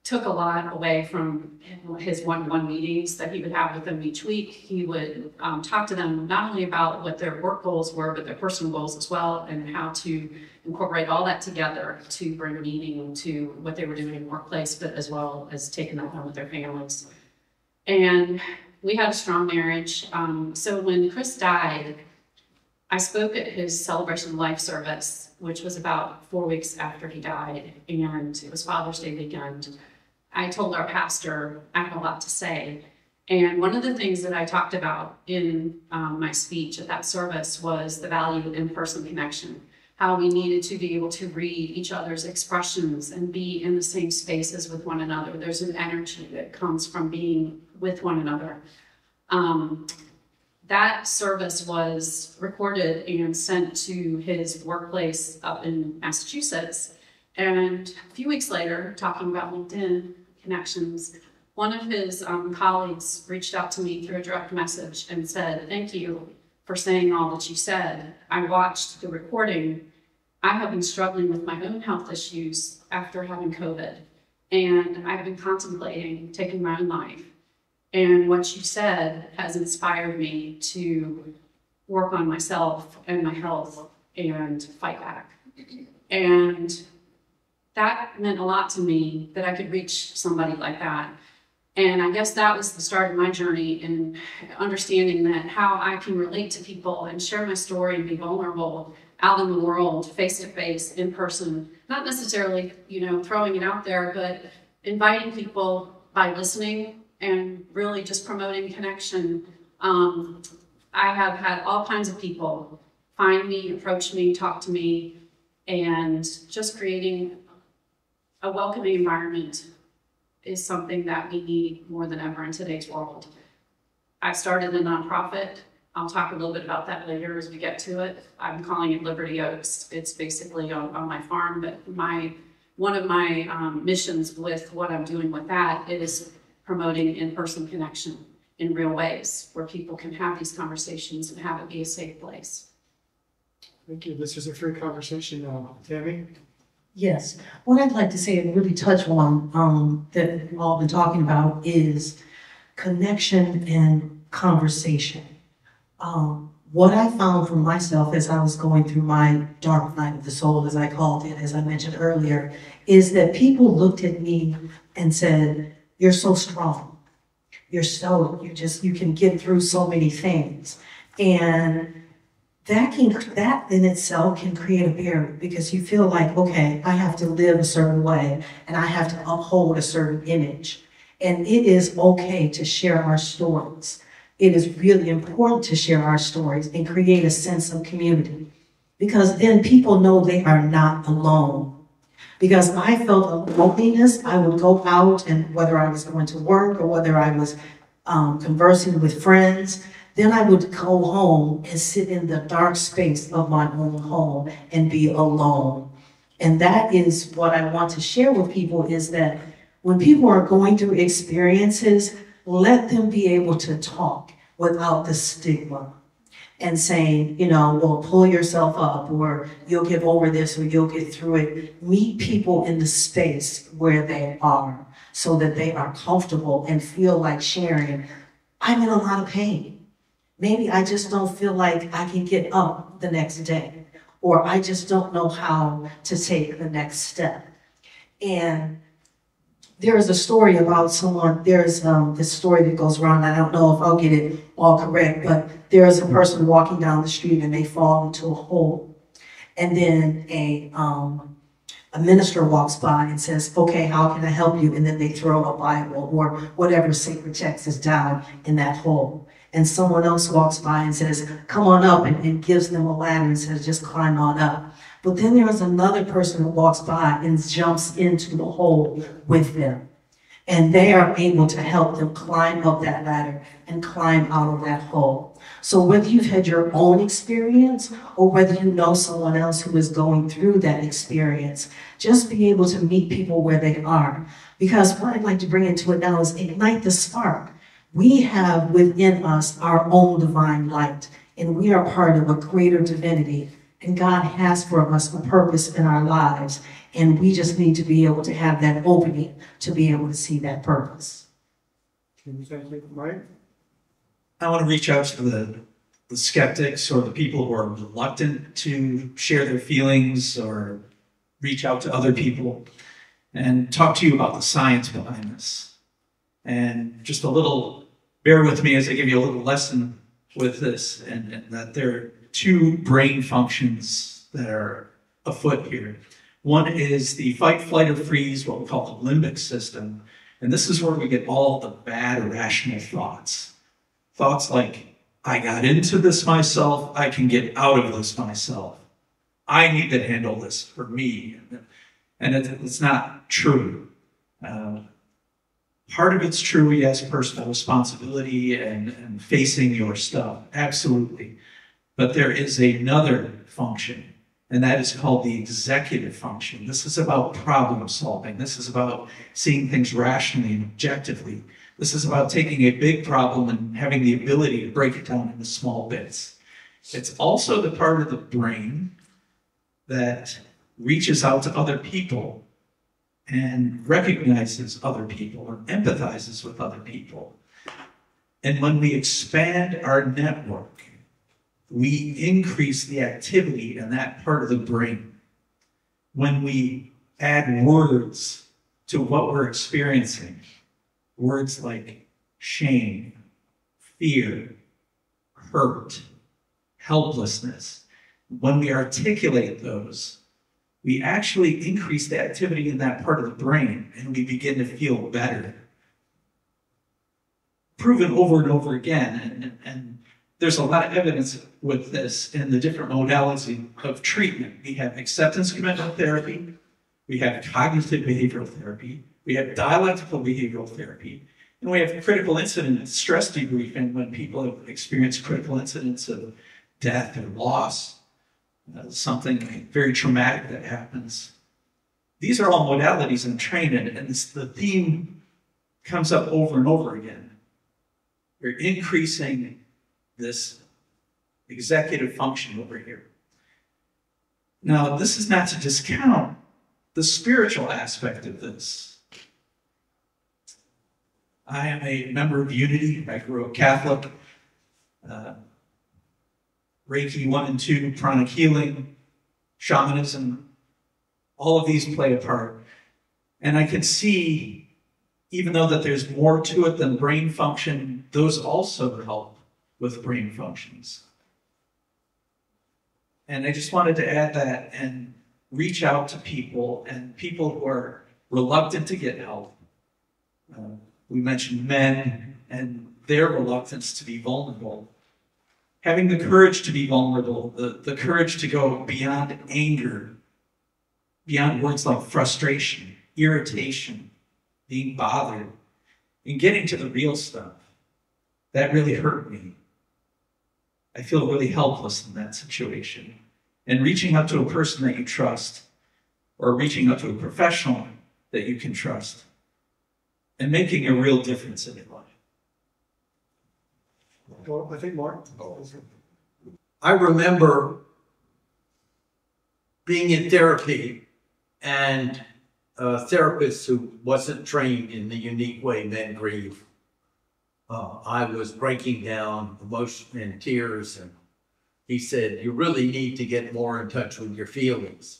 took a lot away from his one-on-one meetings that he would have with them each week. He would talk to them not only about what their work goals were, but their personal goals as well, and how to incorporate all that together to bring meaning to what they were doing in the workplace, but as well as taking that home with their families. And we had a strong marriage. So when Chris died, I spoke at his celebration of life service, which was about 4 weeks after he died, and it was Father's Day weekend. I told our pastor I had a lot to say, and one of the things that I talked about in my speech at that service was the value of in-person connection, how we needed to be able to read each other's expressions and be in the same spaces with one another. There's an energy that comes from being with one another. That service was recorded and sent to his workplace up in Massachusetts. And a few weeks later, talking about LinkedIn connections, one of his colleagues reached out to me through a direct message and said, "Thank you for saying all that you said. I watched the recording. I have been struggling with my own health issues after having COVID, and I've been contemplating taking my own life. And what you said has inspired me to work on myself and my health and fight back." And that meant a lot to me, that I could reach somebody like that. And I guess that was the start of my journey in understanding that how I can relate to people and share my story and be vulnerable out in the world, face to face, in person, not necessarily, throwing it out there, but inviting people by listening and really just promoting connection. I have had all kinds of people find me, approach me, talk to me, and just creating a welcoming environment is something that we need more than ever in today's world. I started a nonprofit. I'll talk a little bit about that later as we get to it. I'm calling it Liberty Oaks. It's basically on my farm, but one of my missions with what I'm doing with that is promoting in-person connection in real ways where people can have these conversations and have it be a safe place. Thank you. This is a free conversation now. Tammy? Yes. What I'd like to say and really touch on that we've all been talking about is connection and conversation. What I found for myself as I was going through my dark night of the soul, as I called it, as I mentioned earlier, is that people looked at me and said, "You're so strong. You can get through so many things." And that in itself can create a barrier because you feel like, okay, I have to live a certain way and I have to uphold a certain image. And it is okay to share our stories. It is really important to share our stories and create a sense of community because then people know they are not alone. Because I felt a loneliness, I would go out and whether I was going to work or whether I was conversing with friends, then I would go home and sit in the dark space of my own home and be alone. And that is what I want to share with people is that when people are going through experiences, let them be able to talk without the stigma and saying, well, pull yourself up or you'll get over this or you'll get through it. Meet people in the space where they are so that they are comfortable and feel like sharing. I'm in a lot of pain. Maybe I just don't feel like I can get up the next day, or I just don't know how to take the next step. And there is a story about someone, there's this story that goes around, I don't know if I'll get it all correct, but there is a person walking down the street and they fall into a hole. And then a minister walks by and says, okay, how can I help you? And then they throw a Bible or whatever sacred text is down in that hole. And someone else walks by and says, come on up, and gives them a ladder and says, just climb on up. But then there's another person who walks by and jumps into the hole with them. And they are able to help them climb up that ladder and climb out of that hole. So whether you've had your own experience or whether you know someone else who is going through that experience, just be able to meet people where they are. Because what I'd like to bring into it now is ignite the spark. We have within us our own divine light, and we are part of a greater divinity. And God has for us a purpose in our lives, and we just need to be able to have that opening to be able to see that purpose. Can you thank me, Mike? I want to reach out to the skeptics or the people who are reluctant to share their feelings or reach out to other people and talk to you about the science behind this. And just a little, bear with me as I give you a little lesson with this, and that there are two brain functions that are afoot here. One is the fight, flight, or freeze, what we call the limbic system. And this is where we get all the bad, irrational thoughts. Thoughts like, I got into this myself, I can get out of this myself. I need to handle this for me. And it's not true. Part of it's true, yes, personal responsibility and facing your stuff, absolutely. But there is another function, and that is called the executive function. This is about problem solving. This is about seeing things rationally and objectively. This is about taking a big problem and having the ability to break it down into small bits. It's also the part of the brain that reaches out to other people and recognizes other people or empathizes with other people. And when we expand our network, we increase the activity in that part of the brain. When we add words to what we're experiencing, words like shame, fear, hurt, helplessness. When we articulate those, we actually increase the activity in that part of the brain and we begin to feel better. Proven over and over again, and there's a lot of evidence with this in the different modalities of treatment. We have acceptance commitment therapy, we have cognitive behavioral therapy, we have dialectical behavioral therapy, and we have critical incident stress debriefing when people have experienced critical incidents of death or loss, something very traumatic that happens. These are all modalities in training, and the theme comes up over and over again. We're increasing this executive function over here. Now, this is not to discount the spiritual aspect of this. I am a member of Unity. I grew up Catholic. Reiki 1 and 2, pranic healing, shamanism, all of these play a part. And I can see, even though that there's more to it than brain function, those also help with brain functions. And I just wanted to add that and reach out to people and people who are reluctant to get help. We mentioned men and their reluctance to be vulnerable. Having the courage to be vulnerable, the courage to go beyond anger, beyond words like frustration, irritation, being bothered, and getting to the real stuff. That really hurt me. I feel really helpless in that situation. And reaching out to a person that you trust, or reaching out to a professional that you can trust, and making a real difference in your life. Well, I think Mark. I remember being in therapy and a therapist who wasn't trained in the unique way men grieve. I was breaking down, emotion and tears, and he said, "You really need to get more in touch with your feelings."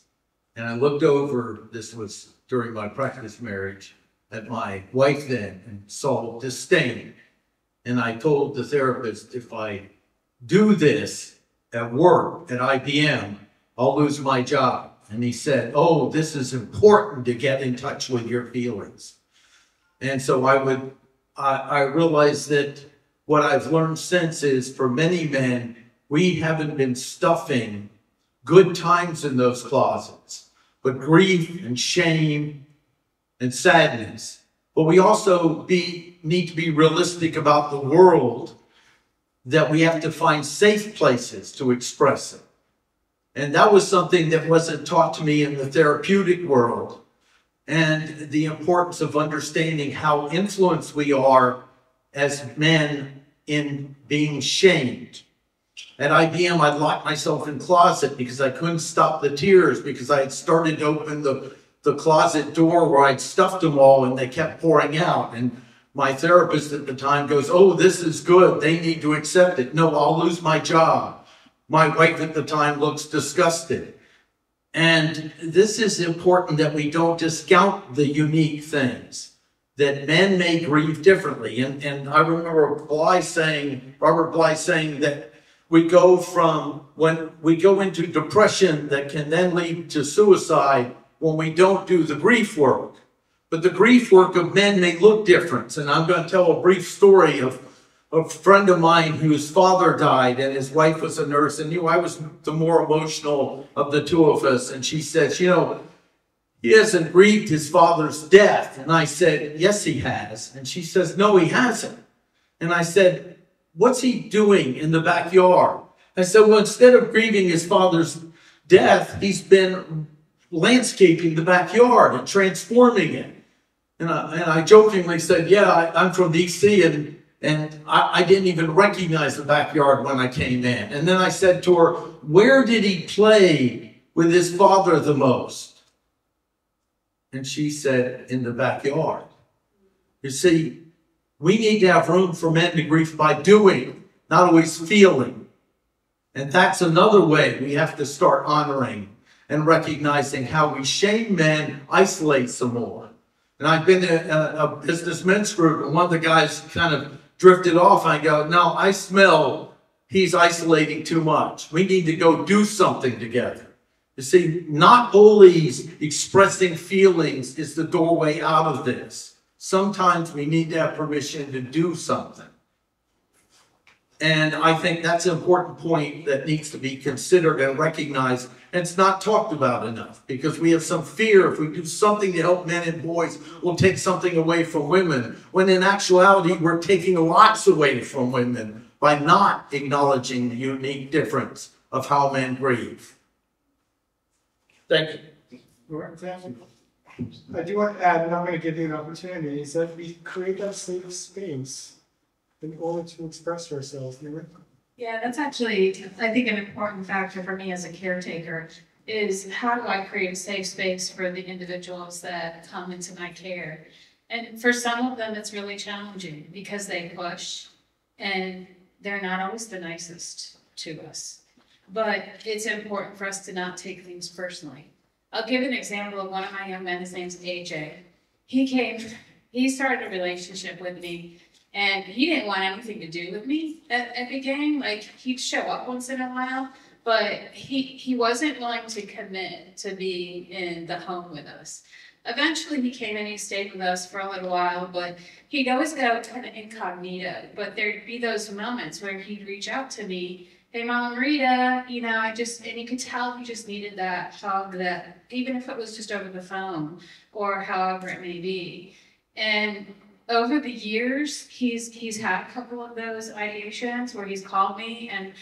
And I looked over, this was during my practice marriage, at my wife then and saw disdain. And I told the therapist, if I do this at work, at IBM, I'll lose my job. And he said, "Oh, this is important to get in touch with your feelings." And so I realized that what I've learned since is for many men, we haven't been stuffing good times in those closets, but grief and shame and sadness. But we also need to be realistic about the world, that we have to find safe places to express it. And that was something that wasn't taught to me in the therapeutic world. And the importance of understanding how influenced we are as men in being shamed. At IBM, I'd locked myself in the closet because I couldn't stop the tears, because I had started to open the closet door where I'd stuffed them all and they kept pouring out. And my therapist at the time goes, "Oh, this is good. They need to accept it." "No, I'll lose my job." My wife at the time looks disgusted. And this is important, that we don't discount the unique things, that men may grieve differently. And I remember Robert Bly saying that we go from, when we go into depression that can then lead to suicide when we don't do the grief work. But the grief work of men may look different. And I'm going to tell a brief story of a friend of mine whose father died and his wife was a nurse, and I was the more emotional of the two of us. And she said, "He hasn't grieved his father's death." And I said, "Yes, he has." And she says, "No, he hasn't." And I said, "What's he doing in the backyard?" I said, "Well, instead of grieving his father's death, he's been landscaping the backyard and transforming it." And I jokingly said, "Yeah, I'm from DC, and I didn't even recognize the backyard when I came in." And then I said to her, "Where did he play with his father the most?" And she said, "In the backyard." You see, we need to have room for men to grieve by doing, not always feeling. And that's another way we have to start honoring and recognizing how we shame men, isolates them more. And I've been in a business men's group, and one of the guys kind of drifted off. I go, no, I smell he's isolating too much. We need to go do something together. You see, not always expressing feelings is the doorway out of this. Sometimes we need to have permission to do something. And I think that's an important point that needs to be considered and recognized. And it's not talked about enough because we have some fear if we do something to help men and boys, we'll take something away from women. When in actuality, we're taking lots away from women by not acknowledging the unique difference of how men grieve. Thank you. I do want to add, and I'm going to give you an opportunity, is that we create that safe space in order to express ourselves. Yeah, that's actually, I think, an important factor for me as a caretaker is how do I create a safe space for the individuals that come into my care? And for some of them, it's really challenging because they push and they're not always the nicest to us. But it's important for us to not take things personally. I'll give an example of one of my young men. His name's AJ. He started a relationship with me, and he didn't want anything to do with me at the beginning. Like, he'd show up once in a while, but he wasn't willing to commit to be in the home with us. Eventually, he came and he stayed with us for a little while, but he'd always go kind of incognito. But there'd be those moments where he'd reach out to me, hey, Mom, Rita, you know, and you could tell he just needed that hug, that even if it was just over the phone or however it may be. And over the years, he's had a couple of those ideations where he's called me. And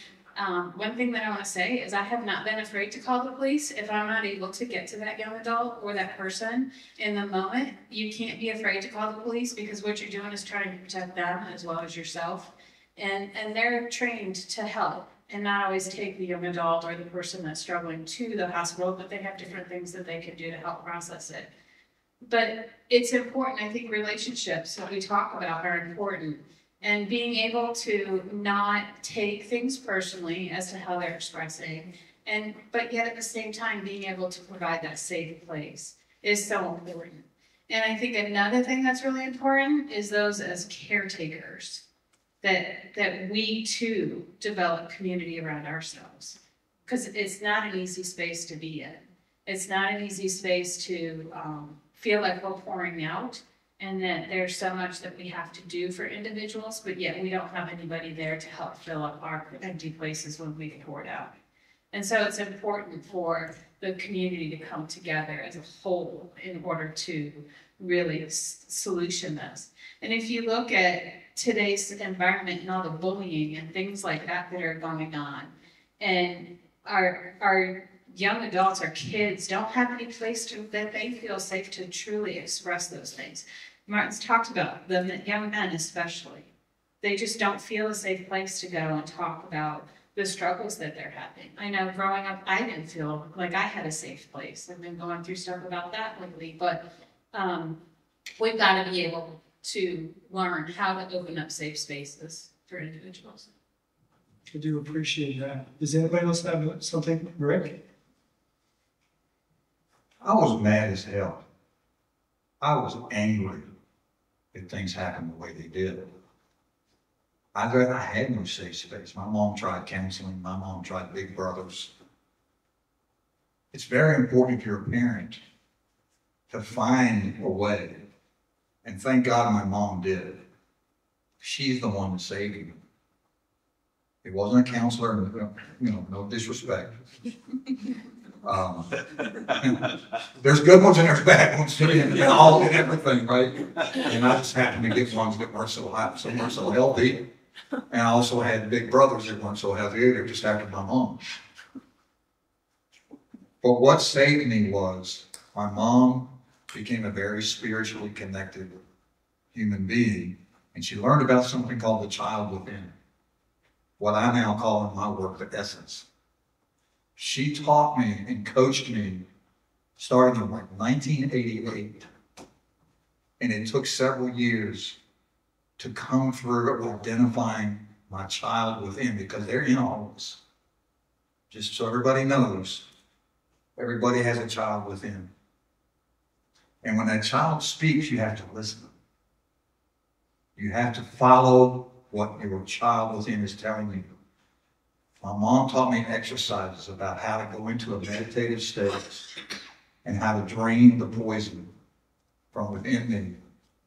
one thing that I want to say is I have not been afraid to call the police if I'm not able to get to that young adult or that person in the moment. You can't be afraid to call the police because what you're doing is trying to protect them as well as yourself. And they're trained to help and not always take the young adult or the person that's struggling to the hospital, but they have different things that they can do to help process it. But it's important, I think relationships that we talk about are important. And being able to not take things personally as to how they're expressing, but yet at the same time being able to provide that safe place is so important. And I think another thing that's really important is those as caretakers, that we too develop community around ourselves. Because it's not an easy space to be in. It's not an easy space to feel like we're pouring out and that there's so much that we have to do for individuals, but yet we don't have anybody there to help fill up our empty places when we pour it out. And so it's important for the community to come together as a whole in order to really solution this. And if you look at today's environment and all the bullying and things like that that are going on, and our young adults, our kids don't have any place that they feel safe to truly express those things. Martin's talked about the young men especially. They just don't feel a safe place to go and talk about the struggles that they're having. I know growing up, I didn't feel like I had a safe place. I've been going through stuff about that lately, but we've got to be able to learn how to open up safe spaces for individuals. I do appreciate that. Does anybody else have something? Rick? I was mad as hell. I was angry that things happened the way they did. I had no safe space. My mom tried counseling. My mom tried Big Brothers. It's very important if you're a parent to find a way. And thank God my mom did. She's the one that saved me. It wasn't a counselor, you know, no disrespect. There's good ones and there's bad ones too, and all and everything, right? And I just happened to get ones that weren't so hot, some weren't so healthy. And I also had big brothers that weren't so healthy either, just after my mom. But what saved me was my mom became a very spiritually connected human being, and she learned about something called the child within. What I now call in my work the essence. She taught me and coached me starting in like 1988. And it took several years to come through identifying my child within, because they're in all of us. Just so everybody knows, everybody has a child within. And when that child speaks, you have to listen. You have to follow what your child within is telling you. My mom taught me exercises about how to go into a meditative state and how to drain the poison from within me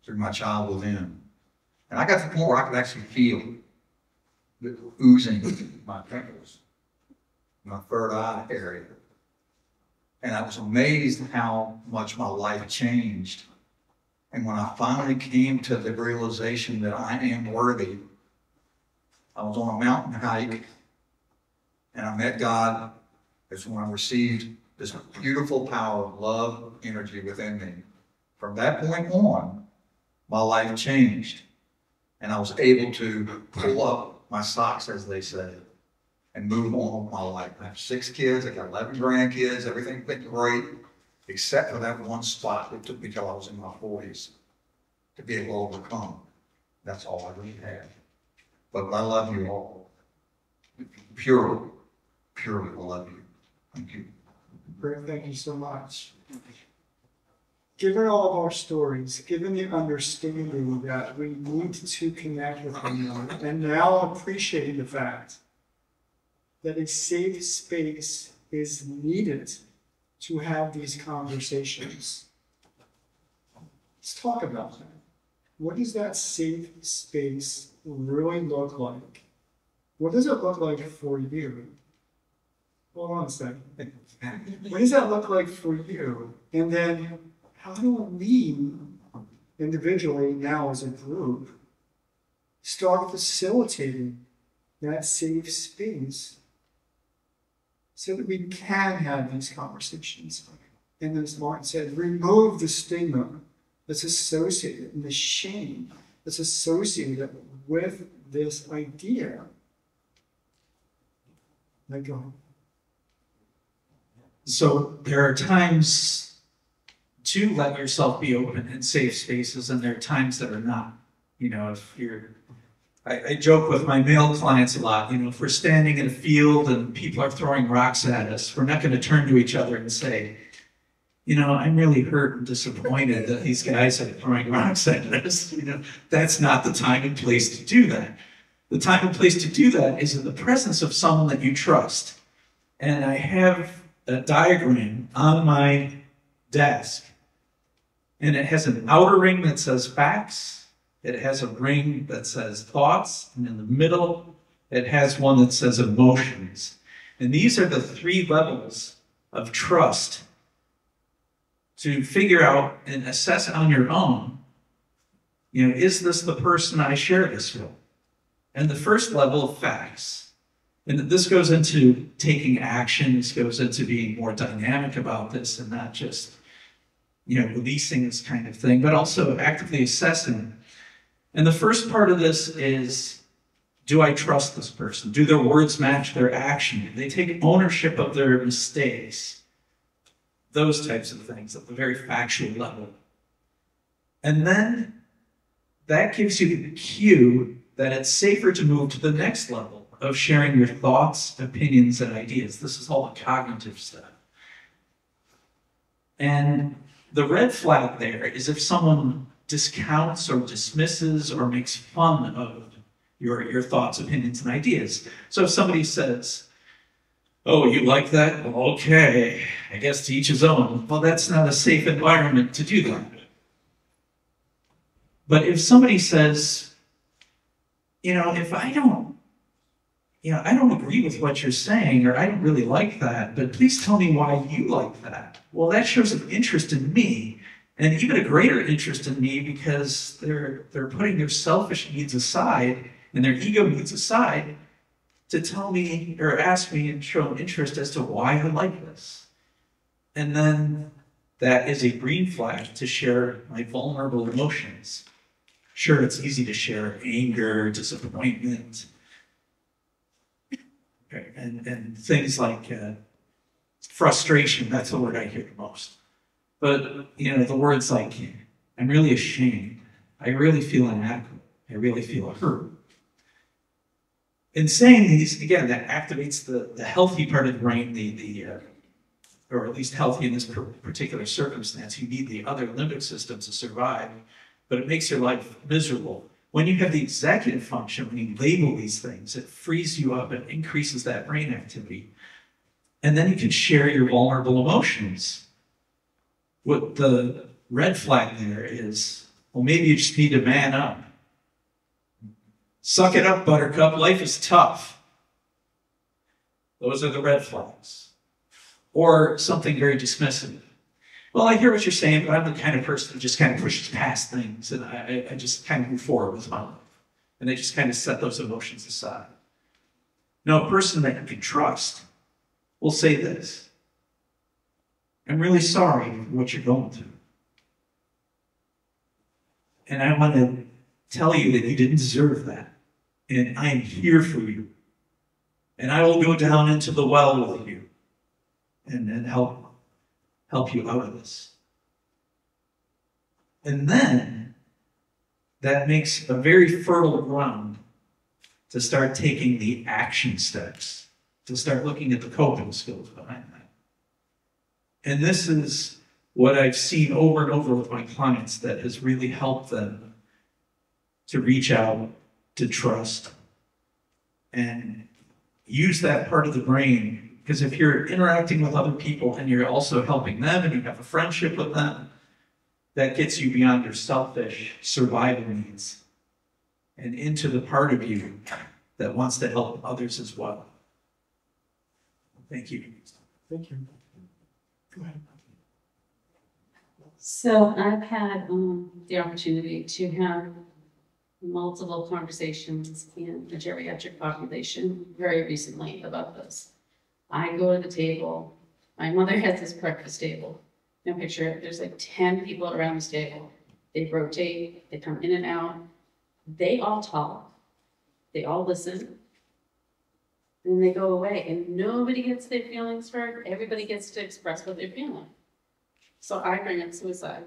through my child within. And I got to the point where I could actually feel the oozing in my pimples, my third eye area. And I was amazed how much my life changed. And when I finally came to the realization that I am worthy, I was on a mountain hike and I met God. That's when I received this beautiful power of love, energy within me. From that point on, my life changed. And I was able to pull up my socks, as they say, and move on with my life. I have 6 kids, I got 11 grandkids, everything's been great, except for that one spot that took me till I was in my 40s to be able to overcome. That's all I really had. But I love you all. Purely, purely I love you. Thank you. Great, thank you so much. Given all of our stories, given the understanding that we need to connect with one another, and now appreciating the fact that a safe space is needed to have these conversations, let's talk about that. What does that safe space really look like? What does it look like for you? Hold on a second. What does that look like for you? And then how do we, individually, now as a group, start facilitating that safe space so that we can have these conversations? And as Martin said, remove the stigma that's associated and the shame that's associated with this idea. Let go. So there are times to let yourself be open in safe spaces, and there are times that are not. You know, if you're, I joke with my male clients a lot, you know, if we're standing in a field and people are throwing rocks at us, we're not going to turn to each other and say, you know, I'm really hurt and disappointed that these guys are throwing rocks at us. You know, that's not the time and place to do that. The time and place to do that is in the presence of someone that you trust. And I have a diagram on my desk, and it has an outer ring that says facts, it has a ring that says thoughts, and in the middle it has one that says emotions. And these are the 3 levels of trust to figure out and assess on your own, you know, is this the person I share this with? And the first level of facts. And this goes into taking action, this goes into being more dynamic about this and not just, you know, releasing this kind of thing, but also actively assessing. And the first part of this is, do I trust this person? Do their words match their action? Do they take ownership of their mistakes? Those types of things at the very factual level. And then that gives you the cue that it's safer to move to the next level of sharing your thoughts, opinions, and ideas. This is all the cognitive stuff. And the red flag there is if someone discounts or dismisses or makes fun of your thoughts, opinions, and ideas. So if somebody says, oh, you like that? Well, okay, I guess to each his own. Well, that's not a safe environment to do that. But if somebody says, you know, if I don't agree with what you're saying, or I don't really like that, but please tell me why you like that. Well, that shows an interest in me, and even a greater interest in me, because they're putting their selfish needs aside and their ego needs aside to tell me or ask me and show an interest as to why I like this. And then that is a green flag to share my vulnerable emotions. Sure, it's easy to share anger, disappointment, and things like frustration. That's the word I hear the most. But, you know, the words like, I'm really ashamed. I really feel inadequate. I really feel hurt. In saying these, again, that activates the healthy part of the brain, the or at least healthy in this particular circumstance. You need the other limbic system to survive, but it makes your life miserable. When you have the executive function, when you label these things, it frees you up and increases that brain activity. And then you can share your vulnerable emotions. What the red flag there is, well, maybe you just need to man up. Suck it up, buttercup. Life is tough. Those are the red flags. Or something very dismissive. Well, I hear what you're saying, but I'm the kind of person who just kind of pushes past things, and I just kind of move forward with my life. And I just kind of set those emotions aside. Now, a person that you can trust will say this: I'm really sorry for what you're going through. And I want to tell you that you didn't deserve that. And I am here for you. And I will go down into the well with you and help you out of this. And then that makes a very fertile ground to start taking the action steps, to start looking at the coping skills behind that. And this is what I've seen over and over with my clients that has really helped them to reach out, to trust, and use that part of the brain. Because if you're interacting with other people and you're also helping them and you have a friendship with them, that gets you beyond your selfish survival needs and into the part of you that wants to help others as well. Thank you. Thank you. Go ahead. So I've had the opportunity to have multiple conversations in the geriatric population very recently about this. I go to the table. My mother has this breakfast table. Now picture it, there's like 10 people around this table. They rotate, they come in and out. They all talk. They all listen. Then they go away and nobody gets their feelings heard. Everybody gets to express what they're feeling. So I bring up suicide.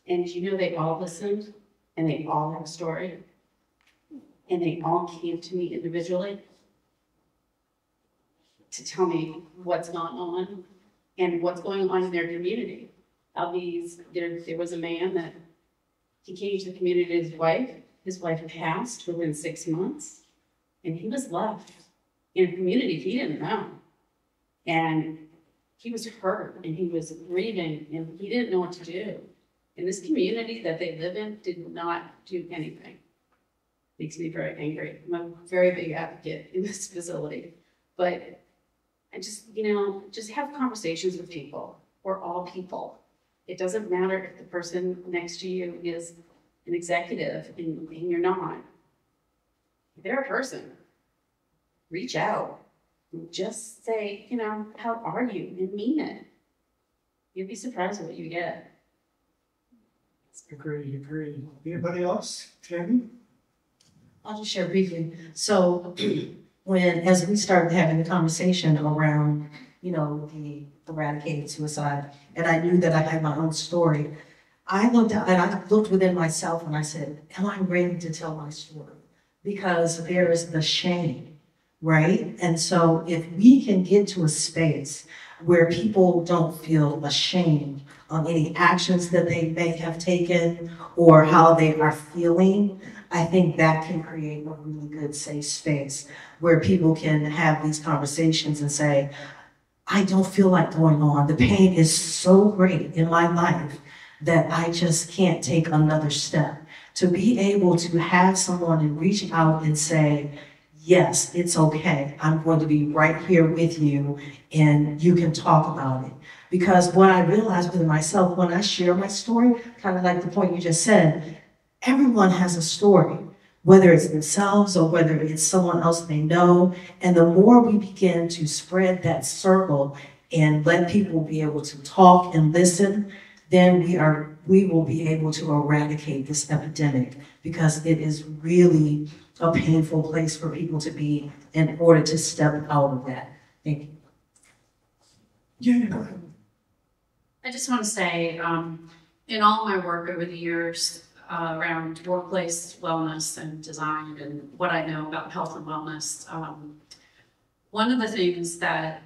And you know, they all listened and they all have a story. And they all came to me individually to tell me what's going on and what's going on in their community. There was a man that he came to the community with his wife passed within 6 months, and he was left in a community he didn't know. And he was hurt and he was grieving and he didn't know what to do. And this community that they live in did not do anything. Makes me very angry. I'm a very big advocate in this facility, but I just, just have conversations with people. We're all people. It doesn't matter if the person next to you is an executive and you're not. They're a person. Reach out. Just say, how are you? And mean it. You'll be surprised at what you get. Agree. Anybody else? Tammy? I'll just share briefly. So as we started having the conversation around, the eradicated suicide, and I knew that I had my own story, I looked within myself and I said, am I ready to tell my story? Because there is the shame, right? And so if we can get to a space where people don't feel ashamed on any actions that they may have taken or how they are feeling, I think that can create a really good safe space where people can have these conversations and say, I don't feel like going on. The pain is so great in my life that I just can't take another step. To be able to have someone reach out and say, yes, it's okay. I'm going to be right here with you and you can talk about it. Because what I realized within myself, when I share my story, kind of like the point you just said, everyone has a story, whether it's themselves or whether it's someone else they know. And the more we begin to spread that circle and let people be able to talk and listen, then we will be able to eradicate this epidemic, because it is really a painful place for people to be in order to step out of that. Thank you. Yeah. I just want to say, in all my work over the years around workplace wellness and design and what I know about health and wellness, one of the things that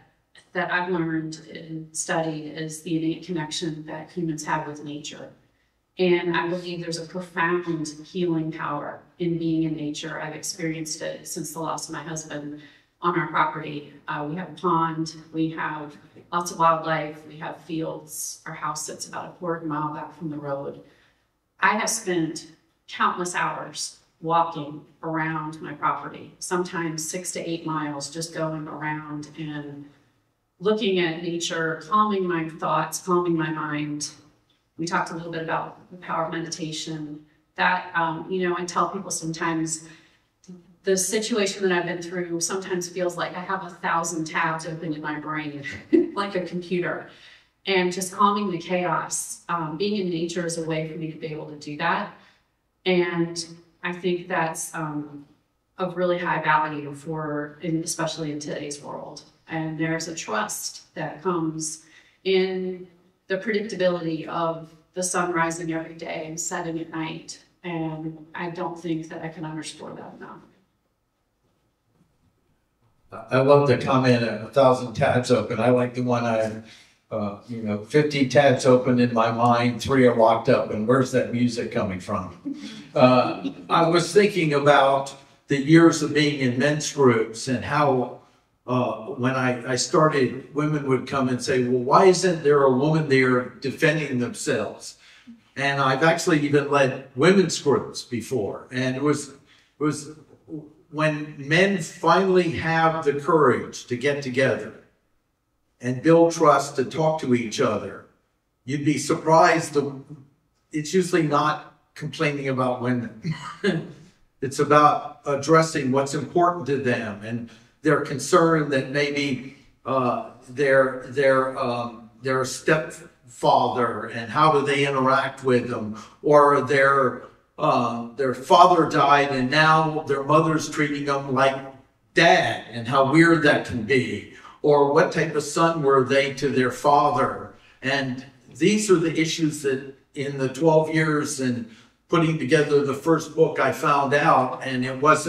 that I've learned and studied is the innate connection that humans have with nature. And I believe there's a profound healing power in being in nature. I've experienced it since the loss of my husband on our property. We have a pond, we have lots of wildlife, we have fields. Our house sits about a quarter mile back from the road. I have spent countless hours walking around my property, sometimes 6 to 8 miles, just going around and looking at nature, calming my thoughts, calming my mind. We talked a little bit about the power of meditation. That, I tell people sometimes the situation that I've been through sometimes feels like I have 1,000 tabs open in my brain, like a computer. And just calming the chaos, being in nature is a way for me to be able to do that. And I think that's of really high value especially in today's world. And there's a trust that comes in the predictability of the sun rising every day and setting at night. And I don't think that I can underscore that enough. I love the comment, 1,000 tabs open. I like the one I 50 tabs open in my mind, 3 are locked up, and where's that music coming from? I was thinking about the years of being in men's groups and how when I started, women would come and say, well, why isn't there a woman there defending themselves? And I've actually even led women's groups before. And it was when men finally have the courage to get together and build trust to talk to each other, you'd be surprised. It's usually not complaining about women. It's about addressing what's important to them and their concern that maybe their stepfather and how do they interact with them, or their father died and now their mother's treating them like dad and how weird that can be, or what type of son were they to their father. And these are the issues that in the 12 years and putting together the first book I found out, and it was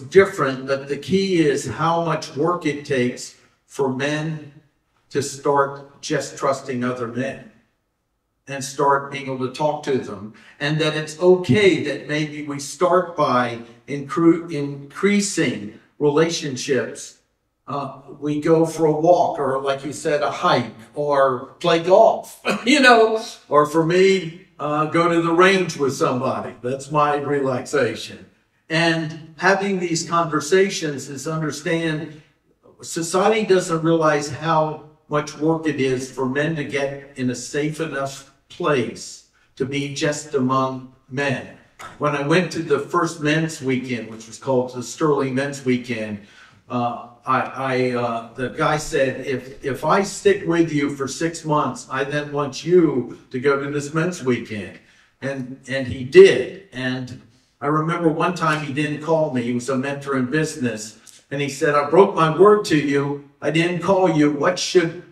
different, but the key is how much work it takes for men to start just trusting other men and start being able to talk to them, and that it's okay that maybe we start by increasing relationships. We go for a walk, or like you said, a hike, or play golf, or for me, go to the range with somebody. That's my relaxation. And having these conversations is understand society doesn't realize how much work it is for men to get in a safe enough place to be just among men. When I went to the first men's weekend, which was called the Sterling Men's Weekend, the guy said, if I stick with you for 6 months, I then want you to go to this men's weekend. And he did. And I remember one time he didn't call me. He was a mentor in business. And he said, I broke my word to you. I didn't call you. What should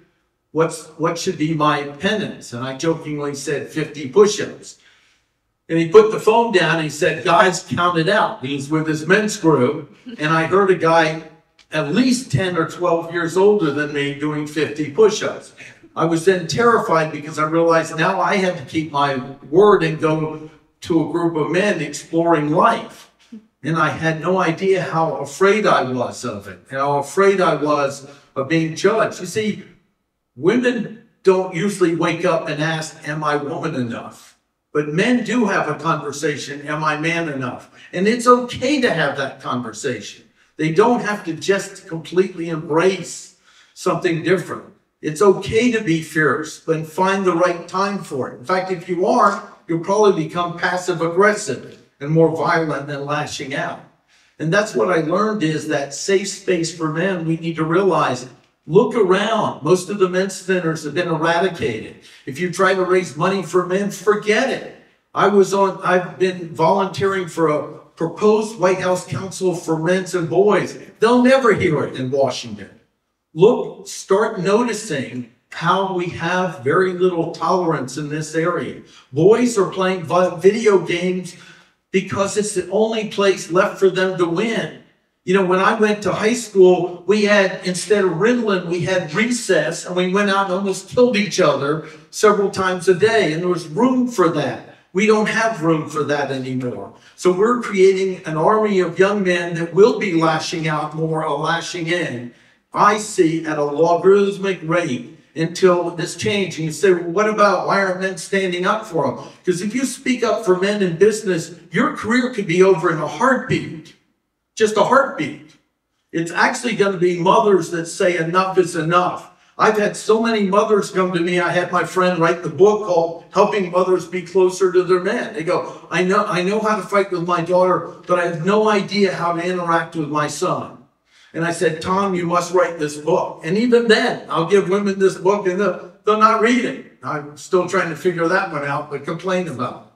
be my penance? And I jokingly said 50 push-ups. And he put the phone down and he said, guys, count it out. He's with his men's group. And I heard a guy at least 10 or 12 years older than me doing 50 push-ups. I was then terrified because I realized now I had to keep my word and go to a group of men exploring life. And I had no idea how afraid I was of it, and how afraid I was of being judged. You see, women don't usually wake up and ask, am I woman enough? But men do have a conversation, am I man enough? And it's okay to have that conversation. They don't have to just completely embrace something different. It's okay to be fierce, but find the right time for it. In fact, if you aren't, you'll probably become passive-aggressive and more violent than lashing out. And that's what I learned is that safe space for men, we need to realize, look around. Most of the men's centers have been eradicated. If you try to raise money for men, forget it. I've been volunteering for a proposed White House Council for Men and Boys. They'll never hear it in Washington. Look, start noticing how we have very little tolerance in this area. Boys are playing video games because it's the only place left for them to win. You know, when I went to high school, we had, instead of Ritalin, we had recess, and we went out and almost killed each other several times a day, and there was room for that. We don't have room for that anymore. So we're creating an army of young men that will be lashing out more or lashing in, I see, at a logarithmic rate until this change. And you say, well, what about, why aren't men standing up for them? Because if you speak up for men in business, your career could be over in a heartbeat. Just a heartbeat. It's actually going to be mothers that say enough is enough. I've had so many mothers come to me. I had my friend write the book called Helping Mothers Be Closer to Their Men. They go, I know how to fight with my daughter, but I have no idea how to interact with my son. And I said, Tom, you must write this book. And even then, I'll give women this book and they'll not read it. I'm still trying to figure that one out, but complain about it.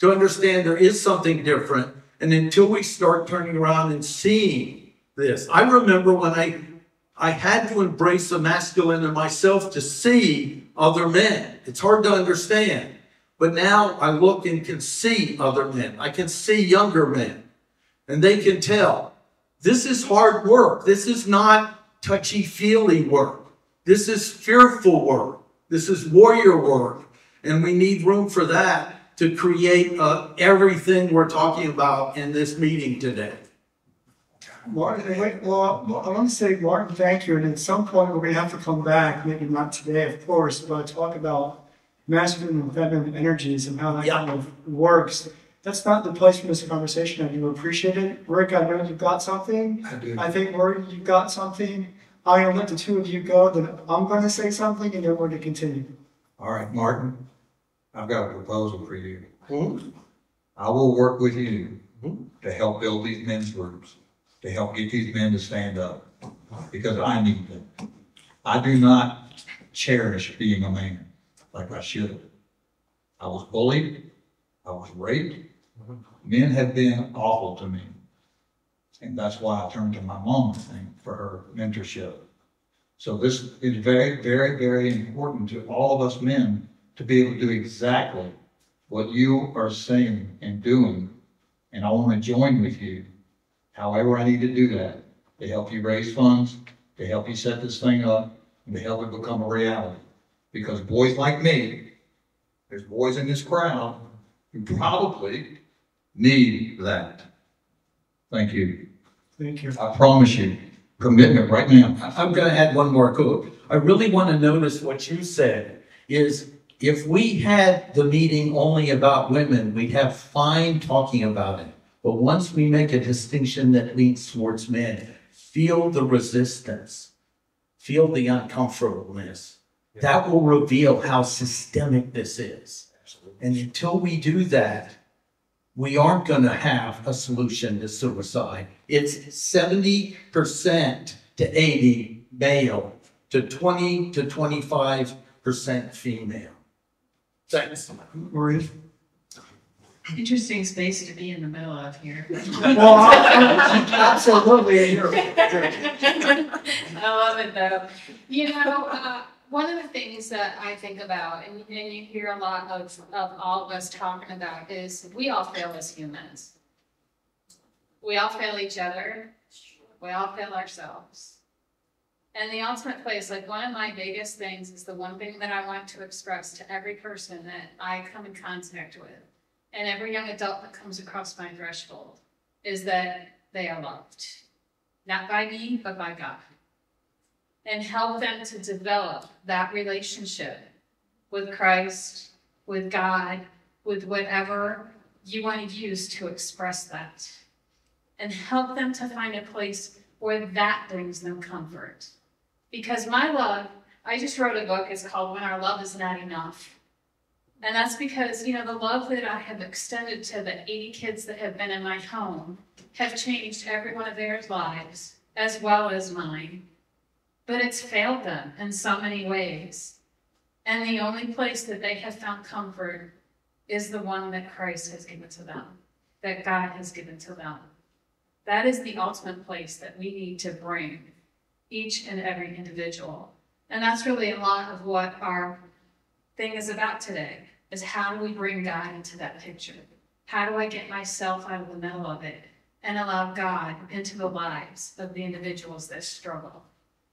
To understand there is something different. And until we start turning around and seeing this, I remember when I had to embrace the masculine in myself to see other men. It's hard to understand. But now I look and can see other men. I can see younger men. And they can tell. This is hard work. This is not touchy-feely work. This is fearful work. This is warrior work. And we need room for that to create everything we're talking about in this meeting today. Martin, well, I want to say, Martin, thank you. And at some point, we're going to have to come back, maybe not today, of course, but talk about masculine and feminine energies and how that kind of works. That's not the place for this conversation. I do appreciate it. Rick, I know you've got something. I do. I think, Martin, you've got something. I'm going to let the two of you go, then I'm going to say something, and then we're going to continue. All right, Martin, I've got a proposal for you. I will work with you to help build these men's groups, to help get these men to stand up, because I need them. I do not cherish being a man like I should. I was bullied. I was raped. Men have been awful to me. And that's why I turned to my mom, I think, for her mentorship. So this is very, very, very important to all of us men to be able to do exactly what you are saying and doing. And I want to join with you, however I need to do that, to help you raise funds, to help you set this thing up, and to help it become a reality. Because boys like me, there's boys in this crowd who probably need that. Thank you. Thank you. I promise you, commitment right now. I'm going to add one more quote. I really want to notice what you said is if we had the meeting only about women, we'd have fine talking about it. But once we make a distinction that leans towards men, feel the resistance, feel the uncomfortableness. That will reveal how systemic this is. And until we do that, we aren't going to have a solution to suicide. It's 70% to 80% male to 20 to 25% female. Thanks. Marie? Interesting space to be in the middle of here. Well, absolutely. I love it though. You know, one of the things that I think about, and you hear a lot of all of us talking about, is we all fail as humans. We all fail each other. We all fail ourselves. And the ultimate place, like one of my biggest things is the one thing that I want to express to every person that I come in contact with, and every young adult that comes across my threshold, is that they are loved. Not by me, but by God. And help them to develop that relationship with Christ, with God, with whatever you want to use to express that. And help them to find a place where that brings them comfort. Because my love, I just wrote a book, it's called When Our Love Is Not Enough. And that's because, you know, the love that I have extended to the 80 kids that have been in my home have changed every one of their lives, as well as mine. But it's failed them in so many ways. And the only place that they have found comfort is the one that Christ has given to them, that God has given to them. That is the ultimate place that we need to bring each and every individual. And that's really a lot of what our thing is about today, is how do we bring God into that picture? How do I get myself out of the middle of it and allow God into the lives of the individuals that struggle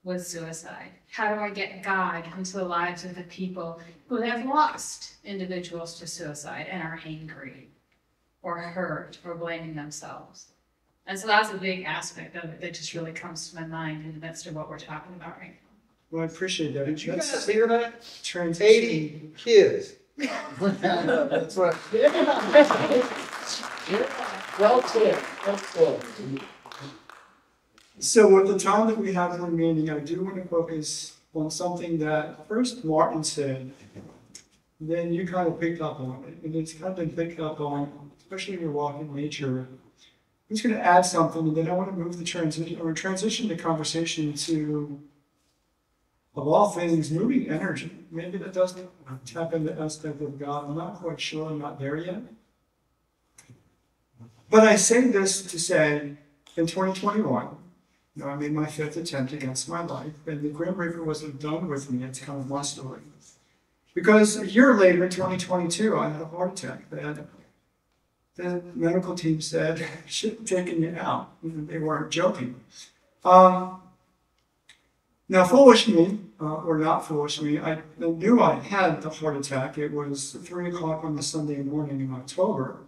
with suicide? How do I get God into the lives of the people who have lost individuals to suicide and are angry or hurt or blaming themselves? And so that's a big aspect of it that just really comes to my mind in the midst of what we're talking about right now. Well, I appreciate that. Did you guys hear that? Transition. 80 kids. That's right. Well said. Well said. So with the time that we have remaining, I do want to focus on something that first Martin said, then you kind of picked up on it, and it's kind of been picked up on, especially when you're walking nature. I'm just going to add something, and then I want to move the transition the conversation to, of all things, moving energy. Maybe that doesn't tap into the aspect of God. I'm not quite sure. I'm not there yet. But I say this to say, in 2021, I made my 5th attempt against my life, and the Grim Reaper wasn't done with me. It's kind of my story. Because a year later, in 2022, I had a heart attack. The medical team said, I should have taken you out. They weren't joking. Now, foolish me, or not foolish me, I knew I had the heart attack. It was 3 o'clock on the Sunday morning in October.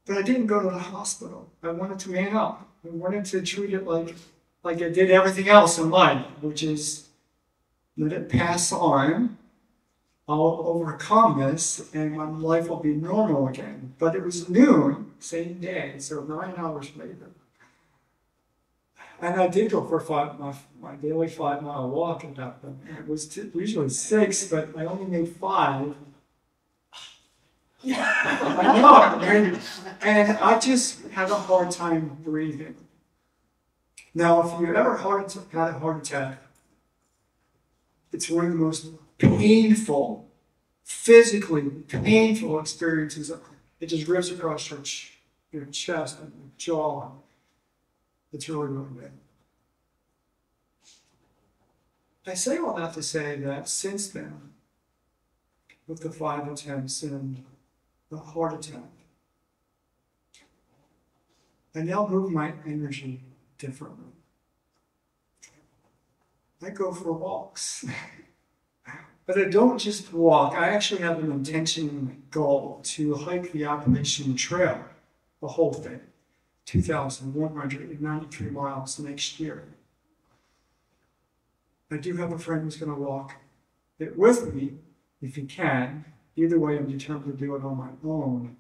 But I didn't go to the hospital. I wanted to man up. I wanted to treat it like I did everything else in life, which is let it pass on. I'll overcome this, and my life will be normal again. But it was noon, same day, so 9 hours later. And I did go for my daily 5-mile walk at that point. It was usually 6, but I only made 5. I know, and I just had a hard time breathing. Now, if you ever had a heart attack, it's one of the most painful, physically painful experiences. It just rips across your chest and your jaw. It's really, really bad. I say all that to say that since then, with the 5 attempts and the heart attack, I now move my energy differently. I go for walks. But I don't just walk. I actually have an intention and goal to hike the Appalachian Trail, the whole thing, 2,193 miles next year. I do have a friend who's going to walk it with me, if he can. Either way, I'm determined to do it on my own.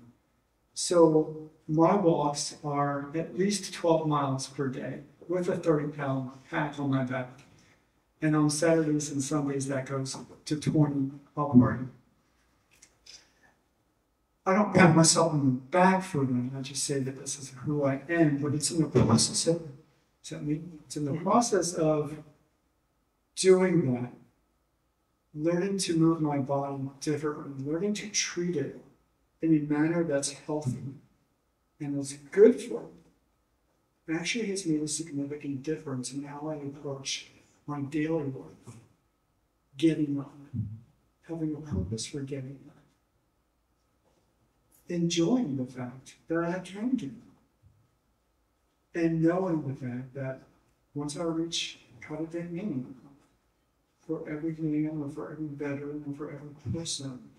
So my walks are at least 12 miles per day with a 30-pound pack on my back. And on Saturdays and Sundays, that goes to 20 upward. I don't pat myself on the back for that. I just say that this is who I am, but it's in the process of, it's in the process of doing that, learning to move my body differently, learning to treat it in a manner that's healthy and that's good for me. It actually has made a significant difference in how I approach my daily work, getting up, having a purpose for getting up, enjoying the fact that I can get up, and knowing the fact that once I reach cut it meaning for every man or for every veteran or for every person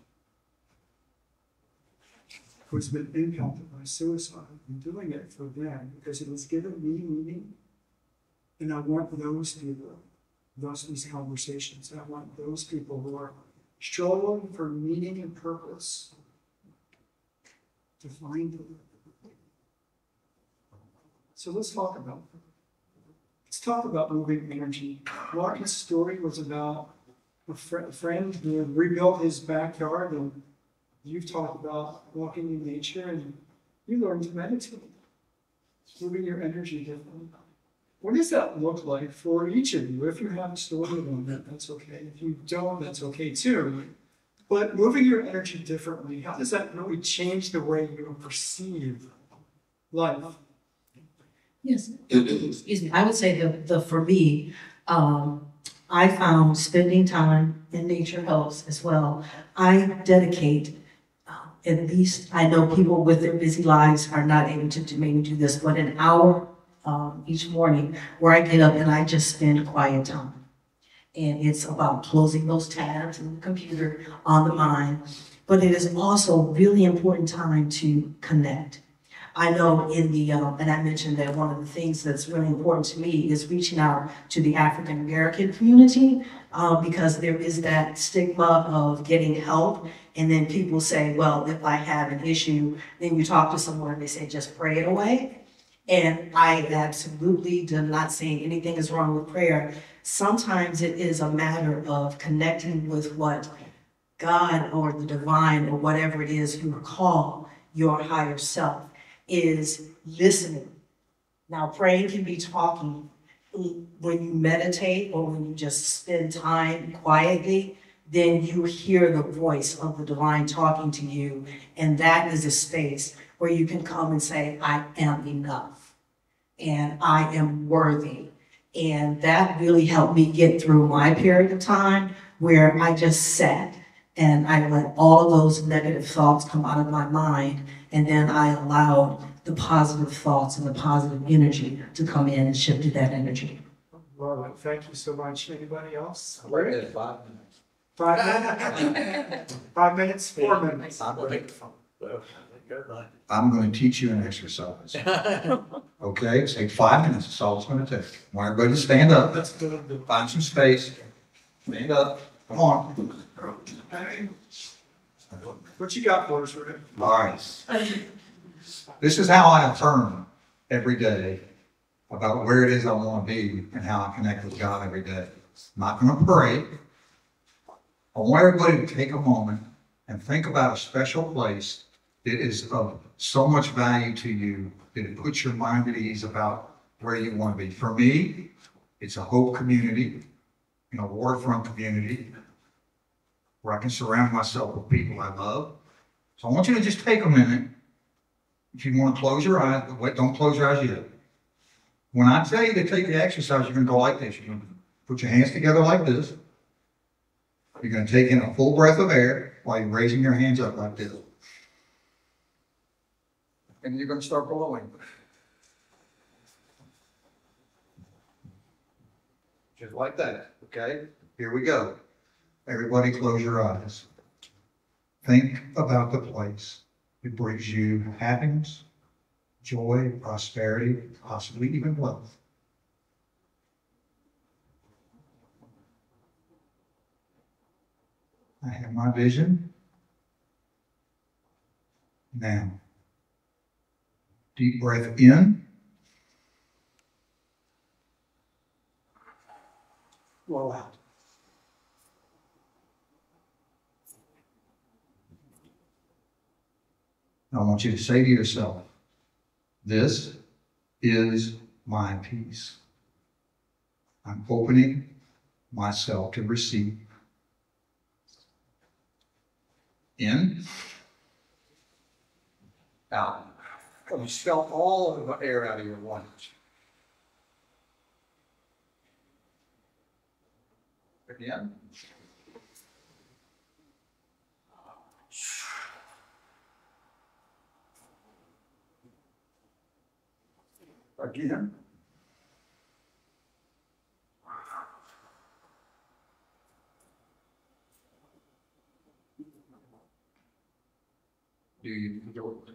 who's been impacted by suicide, I'm doing it for them because it has given me meaning, and I want those people. Thus, these conversations. I want those people who are struggling for meaning and purpose to find it. So let's talk about it. Let's talk about moving energy. Martin's story was about a friend who had rebuilt his backyard, and you've talked about walking in nature, and you learned to meditate, moving your energy differently. What does that look like for each of you? If you have a story on that, that's okay. If you don't, that's okay too. But moving your energy differently, how does that really change the way you perceive life? Yes, excuse me. I would say for me, I found spending time in nature helps as well. I dedicate at least I know people with their busy lives are not able to maybe do this, but an hour each morning where I get up and I just spend quiet time. And it's about closing those tabs in the computer on the mind. But it is also a really important time to connect. I know in the, and I mentioned that one of the things that's really important to me is reaching out to the African American community because there is that stigma of getting help. And then people say, well, if I have an issue, then you talk to someone and they say, just pray it away. And I absolutely am not saying anything is wrong with prayer. Sometimes it is a matter of connecting with what God or the divine or whatever it is you call your higher self is listening. Now, praying can be talking. When you meditate or when you just spend time quietly, then you hear the voice of the divine talking to you. And that is a space where you can come and say, I am enough and I am worthy. And that really helped me get through my period of time where I just sat and I let all of those negative thoughts come out of my mind. And then I allowed the positive thoughts and the positive energy to come in and shifted that energy. Love it. Thank you so much. Anybody else? We're at 5 minutes. 5 minutes? 5 minutes? 4 minutes? I'm going to teach you an exercise. Okay, it's take 5 minutes. That's all it's going to take. I want everybody to stand up. Find some space. Stand up. Come on. What you got for us, Rick? All right. This is how I affirm every day about where it is I want to be and how I connect with God every day. I'm not going to pray. I want everybody to take a moment and think about a special place that is of so much value to you that it puts your mind at ease about where you want to be. For me, it's a hope community, a waterfront community where I can surround myself with people I love. So I want you to just take a minute. If you want to close your eyes, but don't close your eyes yet. When I tell you to take the exercise, you're going to go like this. You're going to put your hands together like this. You're going to take in a full breath of air while you're raising your hands up like this. And you're going to start blowing. Just like that, okay? Here we go. Everybody close your eyes. Think about the place that brings you happiness, joy, prosperity, possibly even wealth. I have my vision. Now, deep breath in. Blow out. I want you to say to yourself, this is my peace. I'm opening myself to receive. In. Out. You expel all of the air out of your lungs. Again. Again. Do you feel it?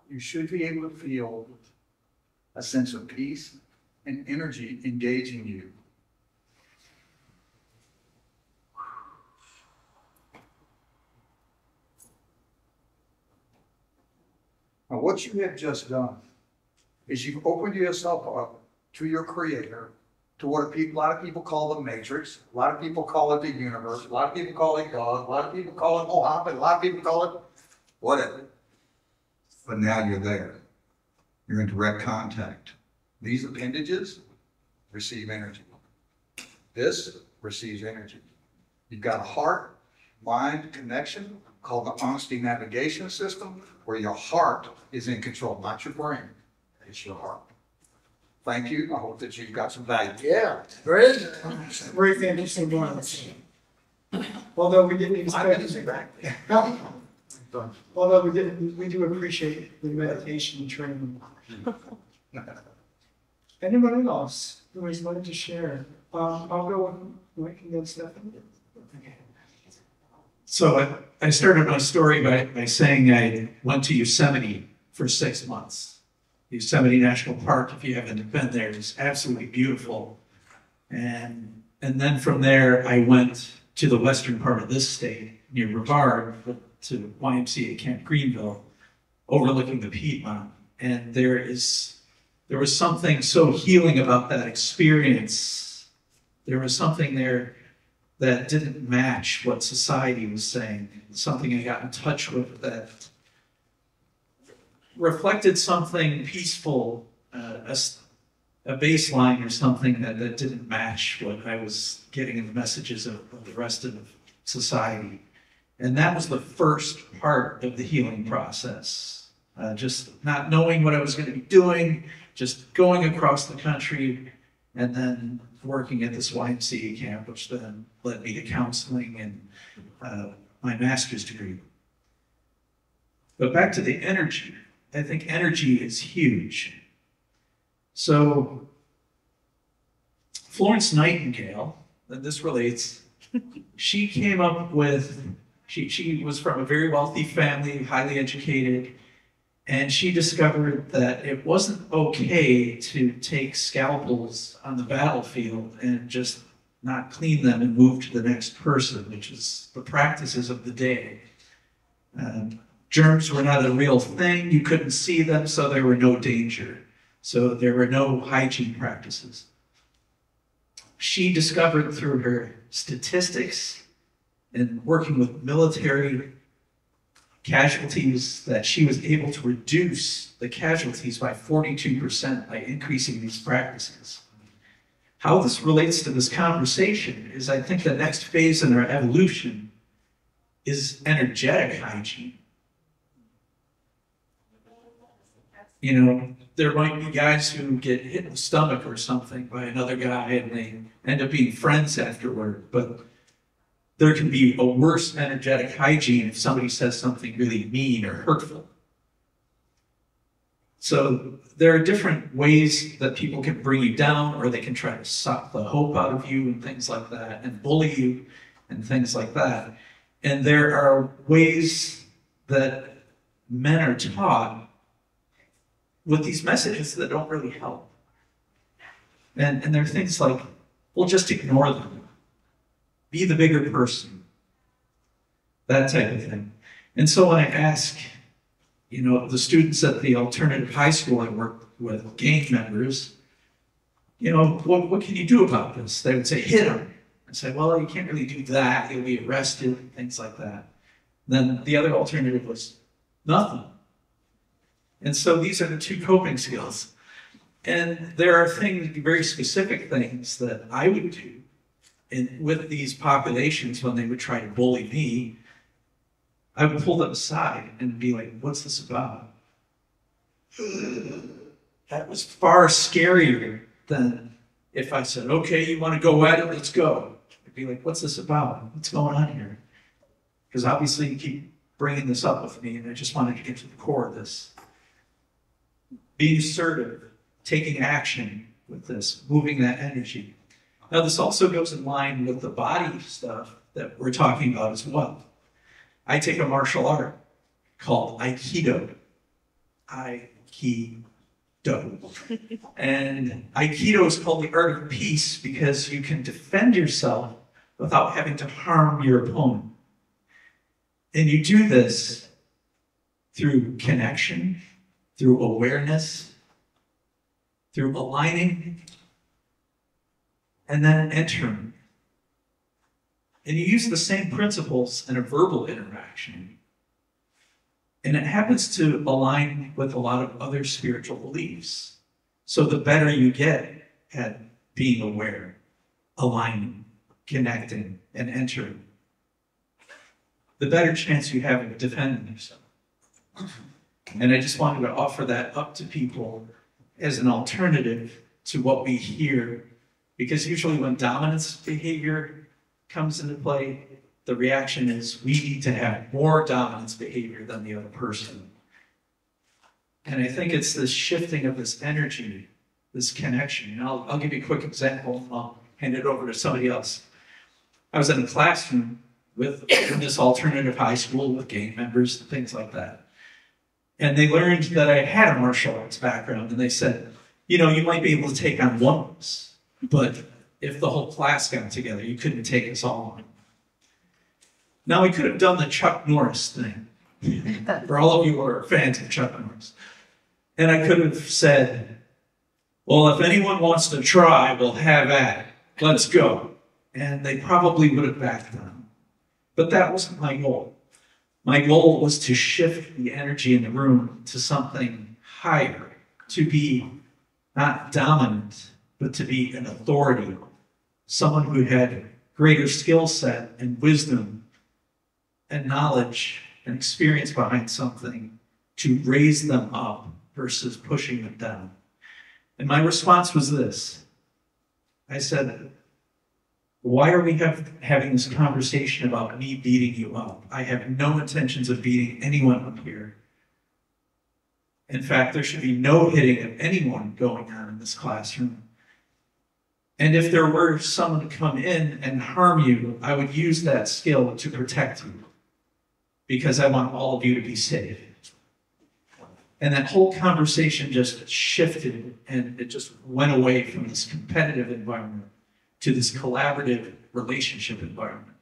You should be able to feel a sense of peace and energy engaging you. Now, what you have just done is you've opened yourself up to your Creator, to what a lot of people call the Matrix, a lot of people call it the universe, a lot of people call it God, a lot of people call it Mohammed, a lot of people call it whatever. But now you're there. You're in direct contact. These appendages receive energy. This receives energy. You've got a heart-mind connection called the honesty navigation system, where your heart is in control, not your brain. It's your heart. thank you. I hope that you got some value. Yeah, great. Very interesting ones. Although we didn't expect, although we do appreciate the meditation training. Anyone else who has wanted to share? I'll go with Mike and then Stephanie. So I started my story by saying I went to Yosemite for 6 months. Yosemite National Park, if you haven't been there, is absolutely beautiful. And then from there, I went to the western part of this state, near Brevard, to YMCA Camp Greenville, overlooking the Piedmont. And there was something so healing about that experience. There was something there that didn't match what society was saying, something I got in touch with that reflected something peaceful, a baseline or something that didn't match what I was getting in the messages of the rest of society. And that was the first part of the healing process. Just not knowing what I was going to be doing, just going across the country, and then working at this YMCA camp, which then led me to counseling and my master's degree. But back to the energy. I think energy is huge. So Florence Nightingale, and this relates, she came up with, she was from a very wealthy family, highly educated, and she discovered that it wasn't okay to take scalpels on the battlefield and just not clean them and move to the next person, which is the practices of the day. Germs were not a real thing. You couldn't see them, so there were no danger. So there were no hygiene practices. She discovered through her statistics and working with military casualties that she was able to reduce the casualties by 42% by increasing these practices. How this relates to this conversation is I think the next phase in our evolution is energetic hygiene. You know, there might be guys who get hit in the stomach or something by another guy and they end up being friends afterward, but there can be a worse energetic hygiene if somebody says something really mean or hurtful. So there are different ways that people can bring you down, or they can try to suck the hope out of you and things like that, and bully you and things like that. And there are ways that men are taught with these messages that don't really help. And there are things like, well, just ignore them. Be the bigger person. That type of thing. And so when I ask, you know, the students at the alternative high school I work with, gang members, you know, what can you do about this? They would say, hit him. I say, well, you can't really do that. You'll be arrested, things like that. Then the other alternative was nothing. And so these are the two coping skills. And there are things, very specific things that I would do with these populations when they would try to bully me. I would pull them aside and be like, what's this about? That was far scarier than if I said, okay, you want to go at it, let's go. I'd be like, what's this about? What's going on here? Because obviously you keep bringing this up with me, and I just wanted to get to the core of this. Being assertive, taking action with this, moving that energy. Now, this also goes in line with the body stuff that we're talking about as well. I take a martial art called Aikido. Aikido. And Aikido is called the art of peace because you can defend yourself without having to harm your opponent. And you do this through connection, through awareness, through aligning, and then entering. And you use the same principles in a verbal interaction. And it happens to align with a lot of other spiritual beliefs. So the better you get at being aware, aligning, connecting, and entering, the better chance you have of defending yourself. And I just wanted to offer that up to people as an alternative to what we hear, because usually when dominance behavior comes into play, the reaction is we need to have more dominance behavior than the other person. And I think it's this shifting of this energy, this connection. And I'll give you a quick example, and I'll hand it over to somebody else. I was in a classroom in this alternative high school with gang members and things like that. And they learned that I had a martial arts background, and they said, you know, you might be able to take on one of us, but if the whole class got together, you couldn't take us all on. Now, we could have done the Chuck Norris thing, for all of you who are fans of Chuck Norris. And I could have said, well, if anyone wants to try, we'll have at it. Let's go. And they probably would have backed down. But that wasn't my goal. My goal was to shift the energy in the room to something higher, to be not dominant, but to be an authority, someone who had greater skill set and wisdom and knowledge and experience behind something to raise them up versus pushing them down. And my response was this. I said, why are we having this conversation about me beating you up? I have no intentions of beating anyone up here. In fact, there should be no hitting of anyone going on in this classroom. And if there were someone to come in and harm you, I would use that skill to protect you, because I want all of you to be safe. And that whole conversation just shifted, and it just went away from this competitive environment to this collaborative relationship environment.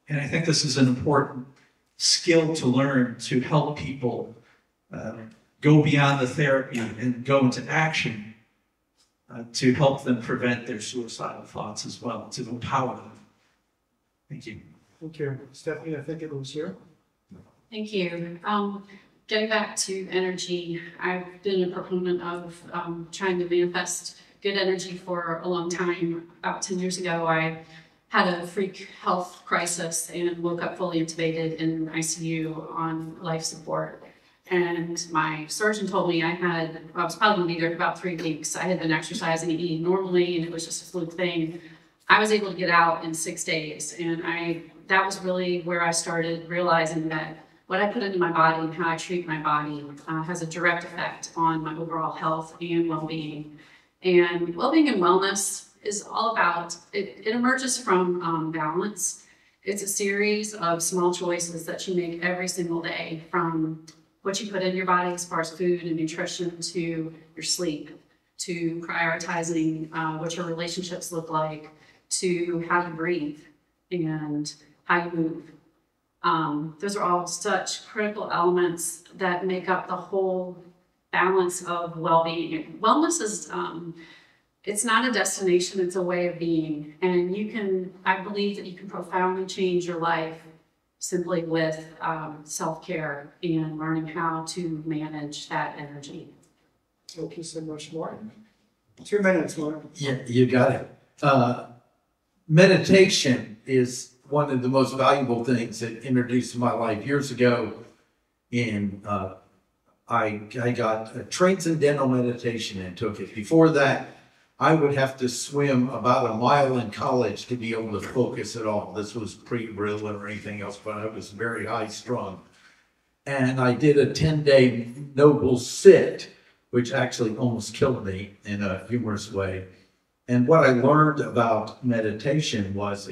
And I think this is an important skill to learn to help people go beyond the therapy and go into action to help them prevent their suicidal thoughts as well, to empower them. Thank you. Thank you. Stephanie, I think it was you. Thank you. Getting back to energy, I've been a proponent of trying to manifest good energy for a long time. About 10 years ago, I had a freak health crisis and woke up fully intubated in ICU on life support. And my surgeon told me I was probably going to be there for about 3 weeks. I had been exercising and eating normally, and it was just a fluke thing. I was able to get out in 6 days, and that was really where I started realizing that what I put into my body and how I treat my body has a direct effect on my overall health and well-being. And well-being and wellness is all about, it emerges from balance. It's a series of small choices that you make every single day, from what you put in your body as far as food and nutrition to your sleep, to prioritizing what your relationships look like, to how you breathe and how you move. Those are all such critical elements that make up the whole balance of well-being. Wellness is, it's not a destination, it's a way of being. And I believe that you can profoundly change your life simply with self-care and learning how to manage that energy. Thank you so much, Martin. 2 minutes, Martin. Yeah, you got it. Meditation is one of the most valuable things that introduced to my life years ago. I got a transcendental meditation and took it. Before that, I would have to swim about a mile in college to be able to focus at all. This was pre-Ritalin or anything else, but I was very high strung. And I did a 10-day noble sit, which actually almost killed me in a humorous way. And what I learned about meditation was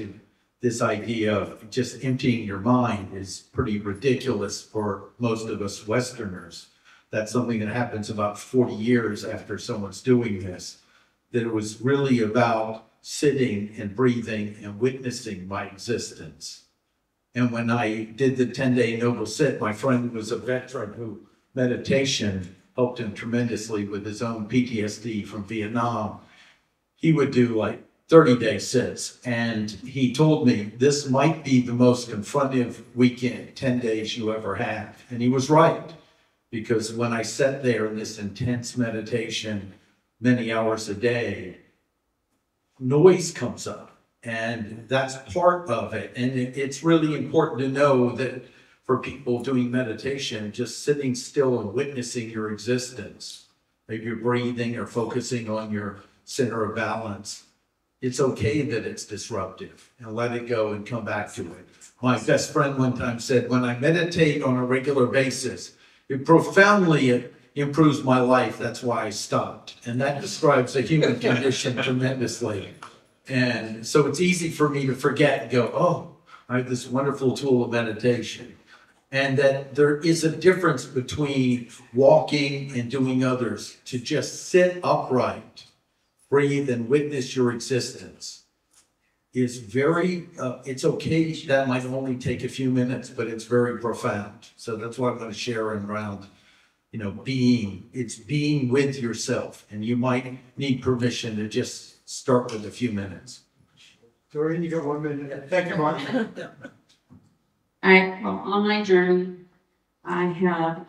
this idea of just emptying your mind is pretty ridiculous for most of us Westerners. That's something that happens about 40 years after someone's doing this. That it was really about sitting and breathing and witnessing my existence. And when I did the 10-day noble sit, my friend was a veteran who meditation helped him tremendously with his own PTSD from Vietnam. He would do like 30-day sits. And he told me this might be the most confrontive weekend, 10 days you ever have. And he was right. Because when I sat there in this intense meditation, many hours a day, noise comes up. And that's part of it. And it's really important to know that for people doing meditation, just sitting still and witnessing your existence maybe you're breathing or focusing on your center of balance, it's okay that it's disruptive, and let it go and come back to it. My best friend one time said, when I meditate on a regular basis, it profoundly improves my life. That's why I stopped. And that describes the human condition tremendously. And so it's easy for me to forget and go, oh, I have this wonderful tool of meditation. And that there is a difference between walking and doing others. To just sit upright, breathe, and witness your existence is very, it's okay, that might only take a few minutes, but it's very profound. So that's what I'm going to share around, it's being with yourself. And you might need permission to just start with a few minutes. Doreen, you got 1 minute. Thank you, Mark. On my journey, I have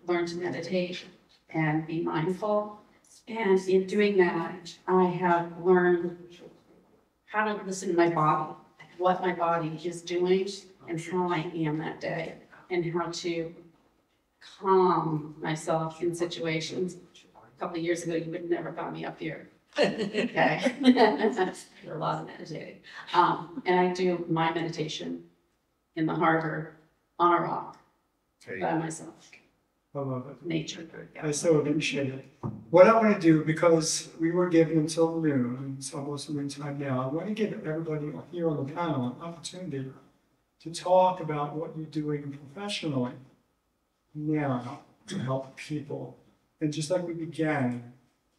learned to meditate and be mindful. And in doing that, I have learned how to listen to my body, what my body is doing, and how I am that day, and how to calm myself in situations. A couple of years ago, you would never got me up here. Okay. A lot of meditating. And I do my meditation in the harbor on a rock by myself. I love it. Nature. I so appreciate it. What I want to do, because we were given until noon, and it's almost noon time now, I want to give everybody here on the panel an opportunity to talk about what you're doing professionally now to help people. And just like we began,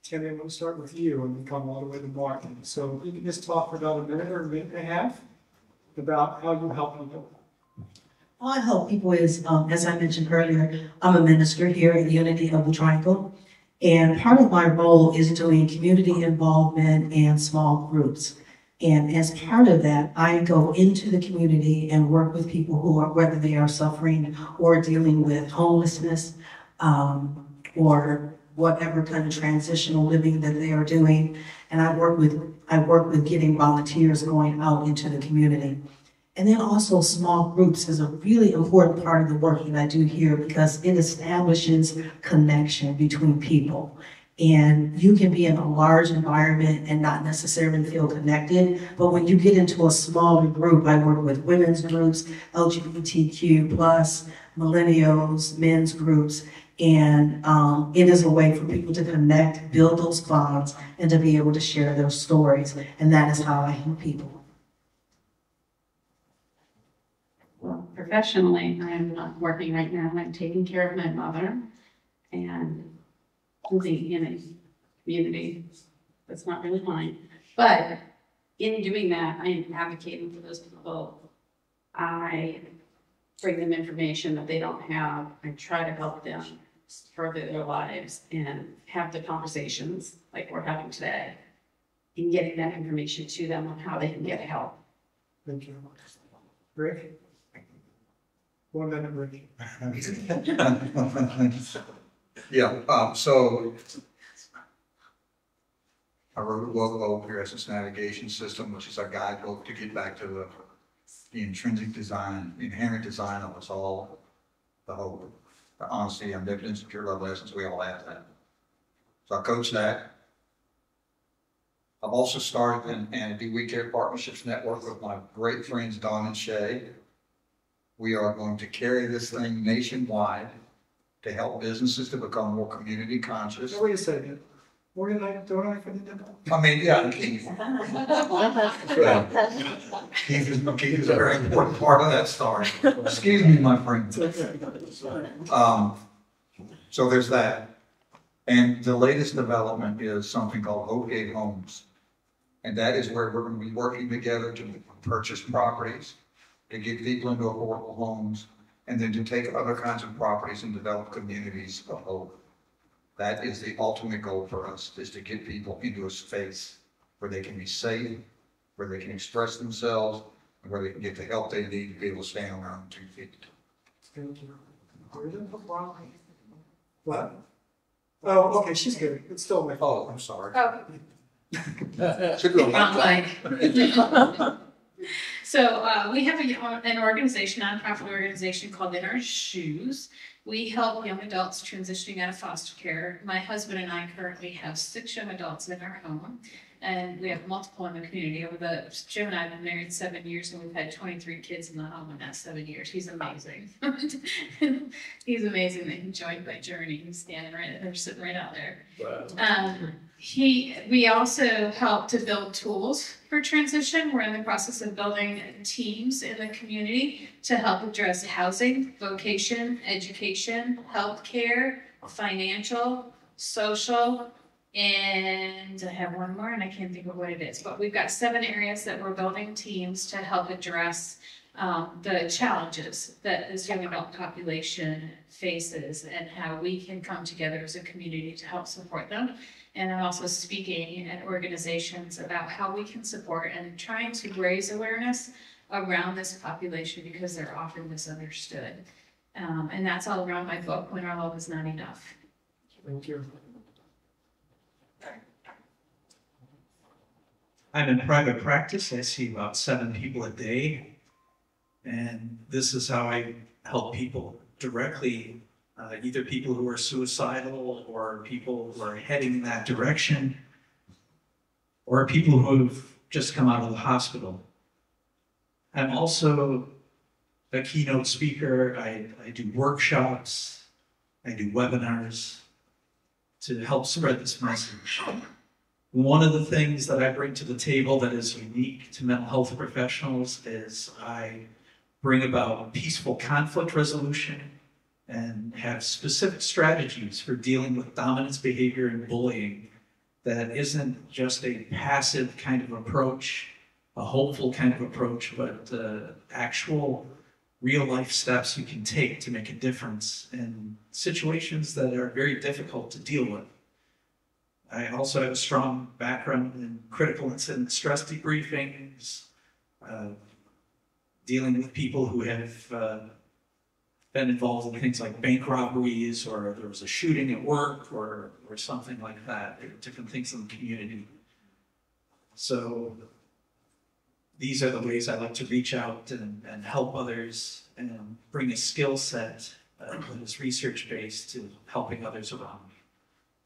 Tammy, I'm going to start with you and then come all the way to Mark. So you can just talk for about a minute or a minute and a half about how you help people. How I help people is, as I mentioned earlier, I'm a minister here at Unity of the Triangle. And part of my role is doing community involvement and small groups. And as part of that, I go into the community and work with people who are, whether they are suffering or dealing with homelessness, or whatever kind of transitional living that they are doing. And I work with getting volunteers going out into the community. And then also small groups is a really important part of the work that I do here because it establishes connection between people. And you can be in a large environment and not necessarily feel connected. But when you get into a smaller group, I work with women's groups, LGBTQ+, millennials, men's groups. And it is a way for people to connect, build those bonds, and to be able to share their stories. And that is how I help people. Well, professionally, I'm not working right now. I'm taking care of my mother and living in a community that's not really mine. But in doing that, I am advocating for those people. I bring them information that they don't have. I try to help them further their lives and have the conversations like we're having today and getting that information to them on how they can get help. Thank you. Rick? 1 minute, Rick. Yeah, so I wrote a book called Kreamer's Navigation System, which is our guidebook to get back to the intrinsic design, the inherent design of us all, the hope, the honesty, omnipotence, and pure love lessons. We all have that. So I coach that. I've also started an We Care Partnerships Network with my great friends Don and Shay. We are going to carry this thing nationwide to help businesses to become more community conscious. Wait a second. What did I donate for the demo? I mean, yeah, Keith. Keith is a very important part of that story. Excuse me, my friend. So there's that. And the latest development is something called Oakgate Homes. And that is where we're going to be working together to purchase properties, to get people into affordable homes, and then to take other kinds of properties and develop communities of hope. That is the ultimate goal for us, is to get people into a space where they can be safe, where they can express themselves, and where they can get the help they need to be able to stand on their own 2 feet. What? Oh, okay, she's good. It's still my fault. Oh, I'm sorry. Oh. Should go Wrong leg. So we have an organization, nonprofit organization called In Our Shoes. We help young adults transitioning out of foster care. My husband and I currently have 6 young adults in our home, and we have multiple in the community. Jim and I have been married 7 years, and we've had 23 kids in the home in that 7 years. He's amazing. He's amazing that he joined my journey. He's standing right there, sitting right out there. Wow. We also help to build tools for transition. We're in the process of building teams in the community to help address housing, vocation, education, healthcare, financial, social, and I have one more and I can't think of what it is. But we've got 7 areas that we're building teams to help address the challenges that this young adult population faces and how we can come together as a community to help support them. And I'm also speaking at organizations about how we can support and trying to raise awareness around this population because they're often misunderstood. And that's all around my book, When Our Love Is Not Enough. Thank you. I'm in private practice. I see about 7 people a day. And this is how I help people directly, either people who are suicidal or people who are heading in that direction, or people who've just come out of the hospital. I'm also a keynote speaker. I do workshops, I do webinars to help spread this message. One of the things that I bring to the table that is unique to mental health professionals is I bring about peaceful conflict resolution and have specific strategies for dealing with dominance behavior and bullying that isn't just a passive kind of approach, a hopeful kind of approach, but actual real life steps you can take to make a difference in situations that are very difficult to deal with. I also have a strong background in critical incident stress debriefings, dealing with people who have been involved in things like bank robberies, or there was a shooting at work, or something like that, different things in the community. So these are the ways I like to reach out and help others and bring a skill set that is research-based to helping others around me.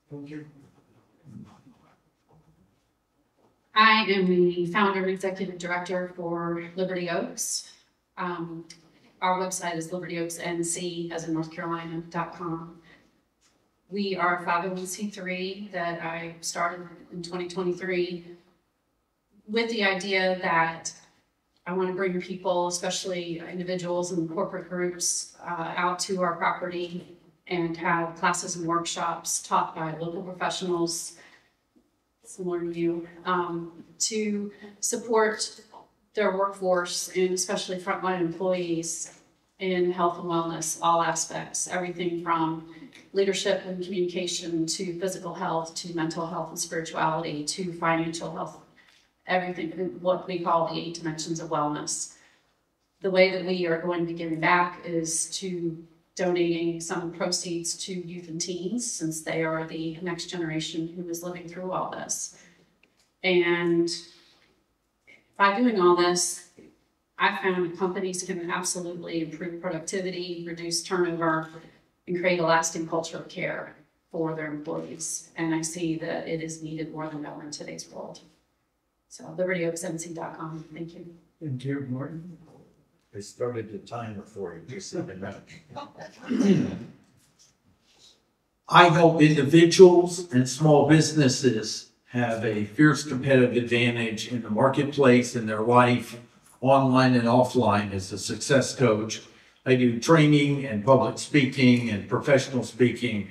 Thank you. I am the founder and executive director for Liberty Oaks. Our website is libertyoaksnc, as in North Carolina.com. We are a 501c3 that I started in 2023 with the idea that I want to bring people, especially individuals and corporate groups, out to our property and have classes and workshops taught by local professionals, similar to you, to support their workforce and especially frontline employees in health and wellness, all aspects, everything from leadership and communication to physical health to mental health and spirituality to financial health, everything, what we call the 8 dimensions of wellness. The way that we are going to be giving back is to donating some proceeds to youth and teens, since they are the next generation who is living through all this. And by doing all this, I found companies can absolutely improve productivity, reduce turnover, and create a lasting culture of care for their employees. And I see that it is needed more than ever in today's world. So libertyoaksnc.com. Thank you. Thank you, Martin. They started the timer for you, just a minute. I hope individuals and small businesses have a fierce competitive advantage in the marketplace, in their life, online and offline. As a success coach, I do training and public speaking and professional speaking.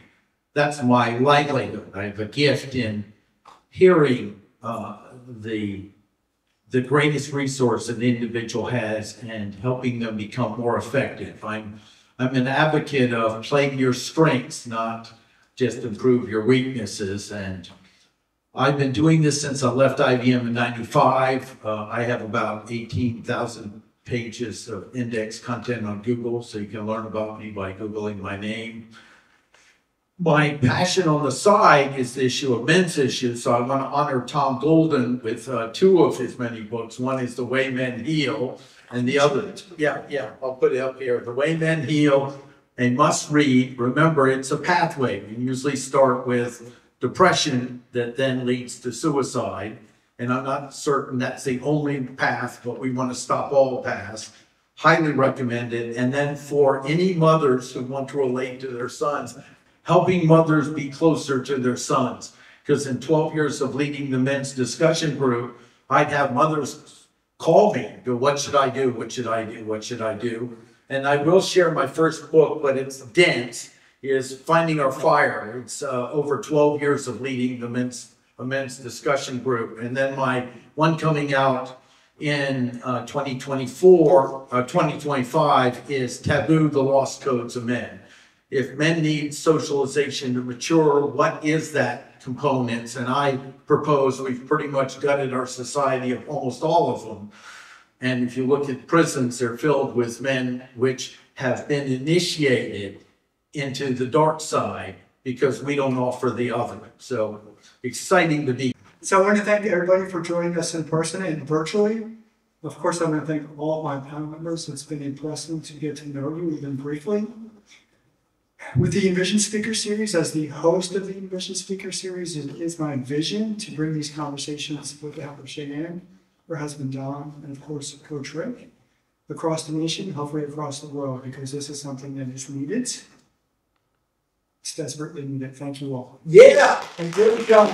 That's my livelihood. I have a gift in hearing the greatest resource an individual has and helping them become more effective. I'm an advocate of playing your strengths, not just improve your weaknesses. And I've been doing this since I left IBM in '95. I have about 18,000 pages of index content on Google, so you can learn about me by Googling my name. My passion on the side is the issue of men's issues, so I want to honor Tom Golden with two of his many books. One is The Way Men Heal, and the other, I'll put it up here. The Way Men Heal, a must read. Remember, it's a pathway. We usually start with depression that then leads to suicide, and I'm not certain that's the only path, but we want to stop all paths. Highly recommend it. And then for any mothers who want to relate to their sons, helping mothers be closer to their sons. Because in 12 years of leading the men's discussion group, I'd have mothers call me, go, what should I do? What should I do? What should I do? And I will share my first book, but it's dense, is Finding Our Fire. It's over 12 years of leading the men's discussion group. And then my one coming out in 2025 is Taboo, the Lost Codes of Men. If men need socialization to mature, what is that components? And I propose we've pretty much gutted our society of almost all of them. And if you look at prisons, they're filled with men which have been initiated into the dark side because we don't offer the other. So exciting to be. So I want to thank everybody for joining us in person and virtually. Of course, I want to thank all my panel members. It's been impressive to get to know you even briefly. With the Envision Speaker Series, as the host of the Envision Speaker Series, it is my vision to bring these conversations with the help of Sheyenne, her husband Don, and of course Coach Rick, across the nation, hopefully across the world, because this is something that is needed. It's desperately needed. Thank you all. Yeah, and good job.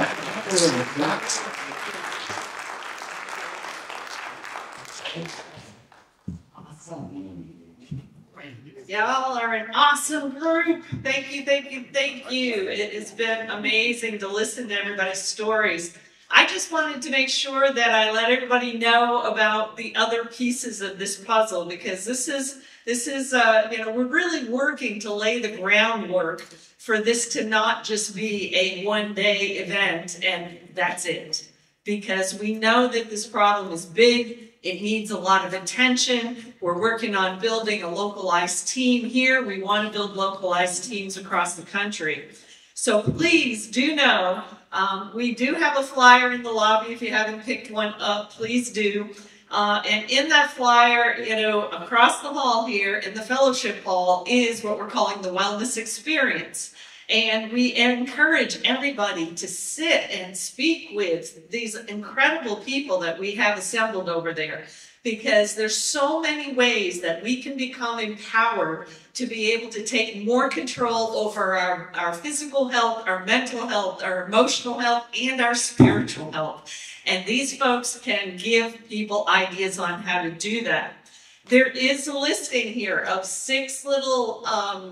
Y'all are an awesome group. Thank you, thank you, thank you. It has been amazing to listen to everybody's stories. I just wanted to make sure that I let everybody know about the other pieces of this puzzle, because this is we're really working to lay the groundwork for this to not just be a one-day event and that's it. Because we know that this problem is big. It needs a lot of attention. We're working on building a localized team here. We want to build localized teams across the country. So please do know, we do have a flyer in the lobby. If you haven't picked one up, please do. And in that flyer, across the hall here in the fellowship hall is what we're calling the wellness experience. And we encourage everybody to sit and speak with these incredible people that we have assembled over there, because there's so many ways that we can become empowered to be able to take more control over our physical health, our mental health, our emotional health, and our spiritual health. And these folks can give people ideas on how to do that. There is a listing here of 6 little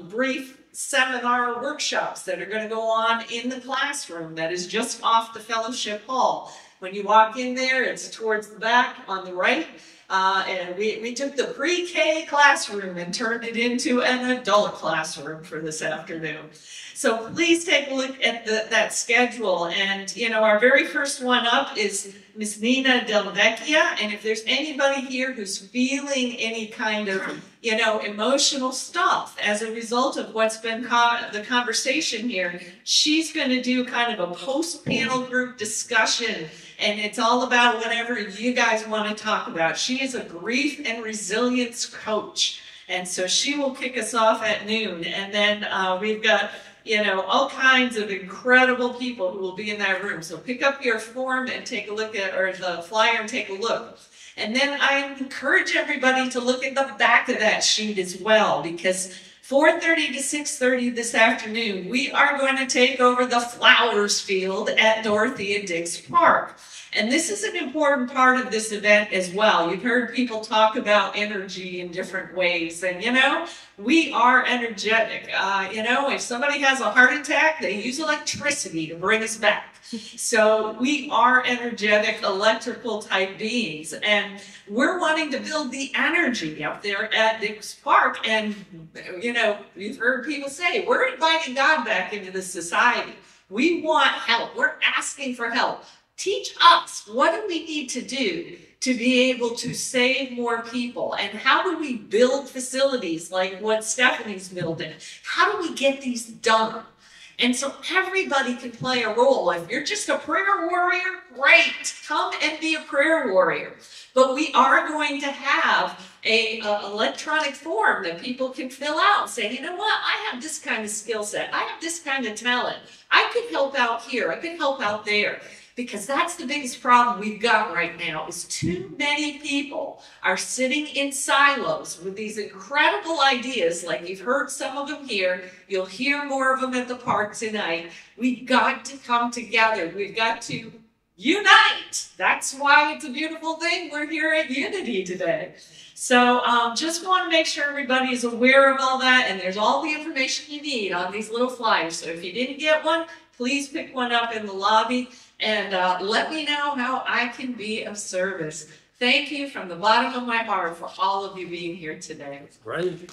brief seminar workshops that are going to go on in the classroom that is just off the fellowship hall. When you walk in there, it's towards the back on the right. And we took the pre-K classroom and turned it into an adult classroom for this afternoon. So please take a look at that schedule. And, our very first one up is Miss Nina Del Vecchia. And if there's anybody here who's feeling any kind of, emotional stuff as a result of what's been the conversation here, she's going to do kind of a post-panel group discussion. And it's all about whatever you guys want to talk about. She is a grief and resilience coach. And so she will kick us off at noon. And then we've got, all kinds of incredible people who will be in that room. So pick up your form and take a look at, or the flyer and take a look. And then I encourage everybody to look at the back of that sheet as well, because 4:30 to 6:30 this afternoon, we are going to take over the flowers field at Dorothea Dix Park. And this is an important part of this event as well. You've heard people talk about energy in different ways. And, we are energetic. If somebody has a heart attack, they use electricity to bring us back. So we are energetic, electrical type beings. And we're wanting to build the energy up there at Dix Park. And, you've heard people say, we're inviting God back into the society. We want help. We're asking for help. Teach us, what do we need to do to be able to save more people? And how do we build facilities like what Stephanie's building? How do we get these done? And so everybody can play a role. If you're just a prayer warrior, great, come and be a prayer warrior. But we are going to have a electronic form that people can fill out and say, you know what, I have this kind of skill set, I have this kind of talent, I could help out here, I could help out there. Because that's the biggest problem we've got right now, is too many people are sitting in silos with these incredible ideas, like you've heard some of them here, you'll hear more of them at the park tonight. We've got to come together, we've got to unite. That's why it's a beautiful thing. We're here at Unity today. So just want to make sure everybody is aware of all that, and there's all the information you need on these little flyers. So if you didn't get one, please pick one up in the lobby and let me know how I can be of service. Thank you from the bottom of my heart for all of you being here today. Great.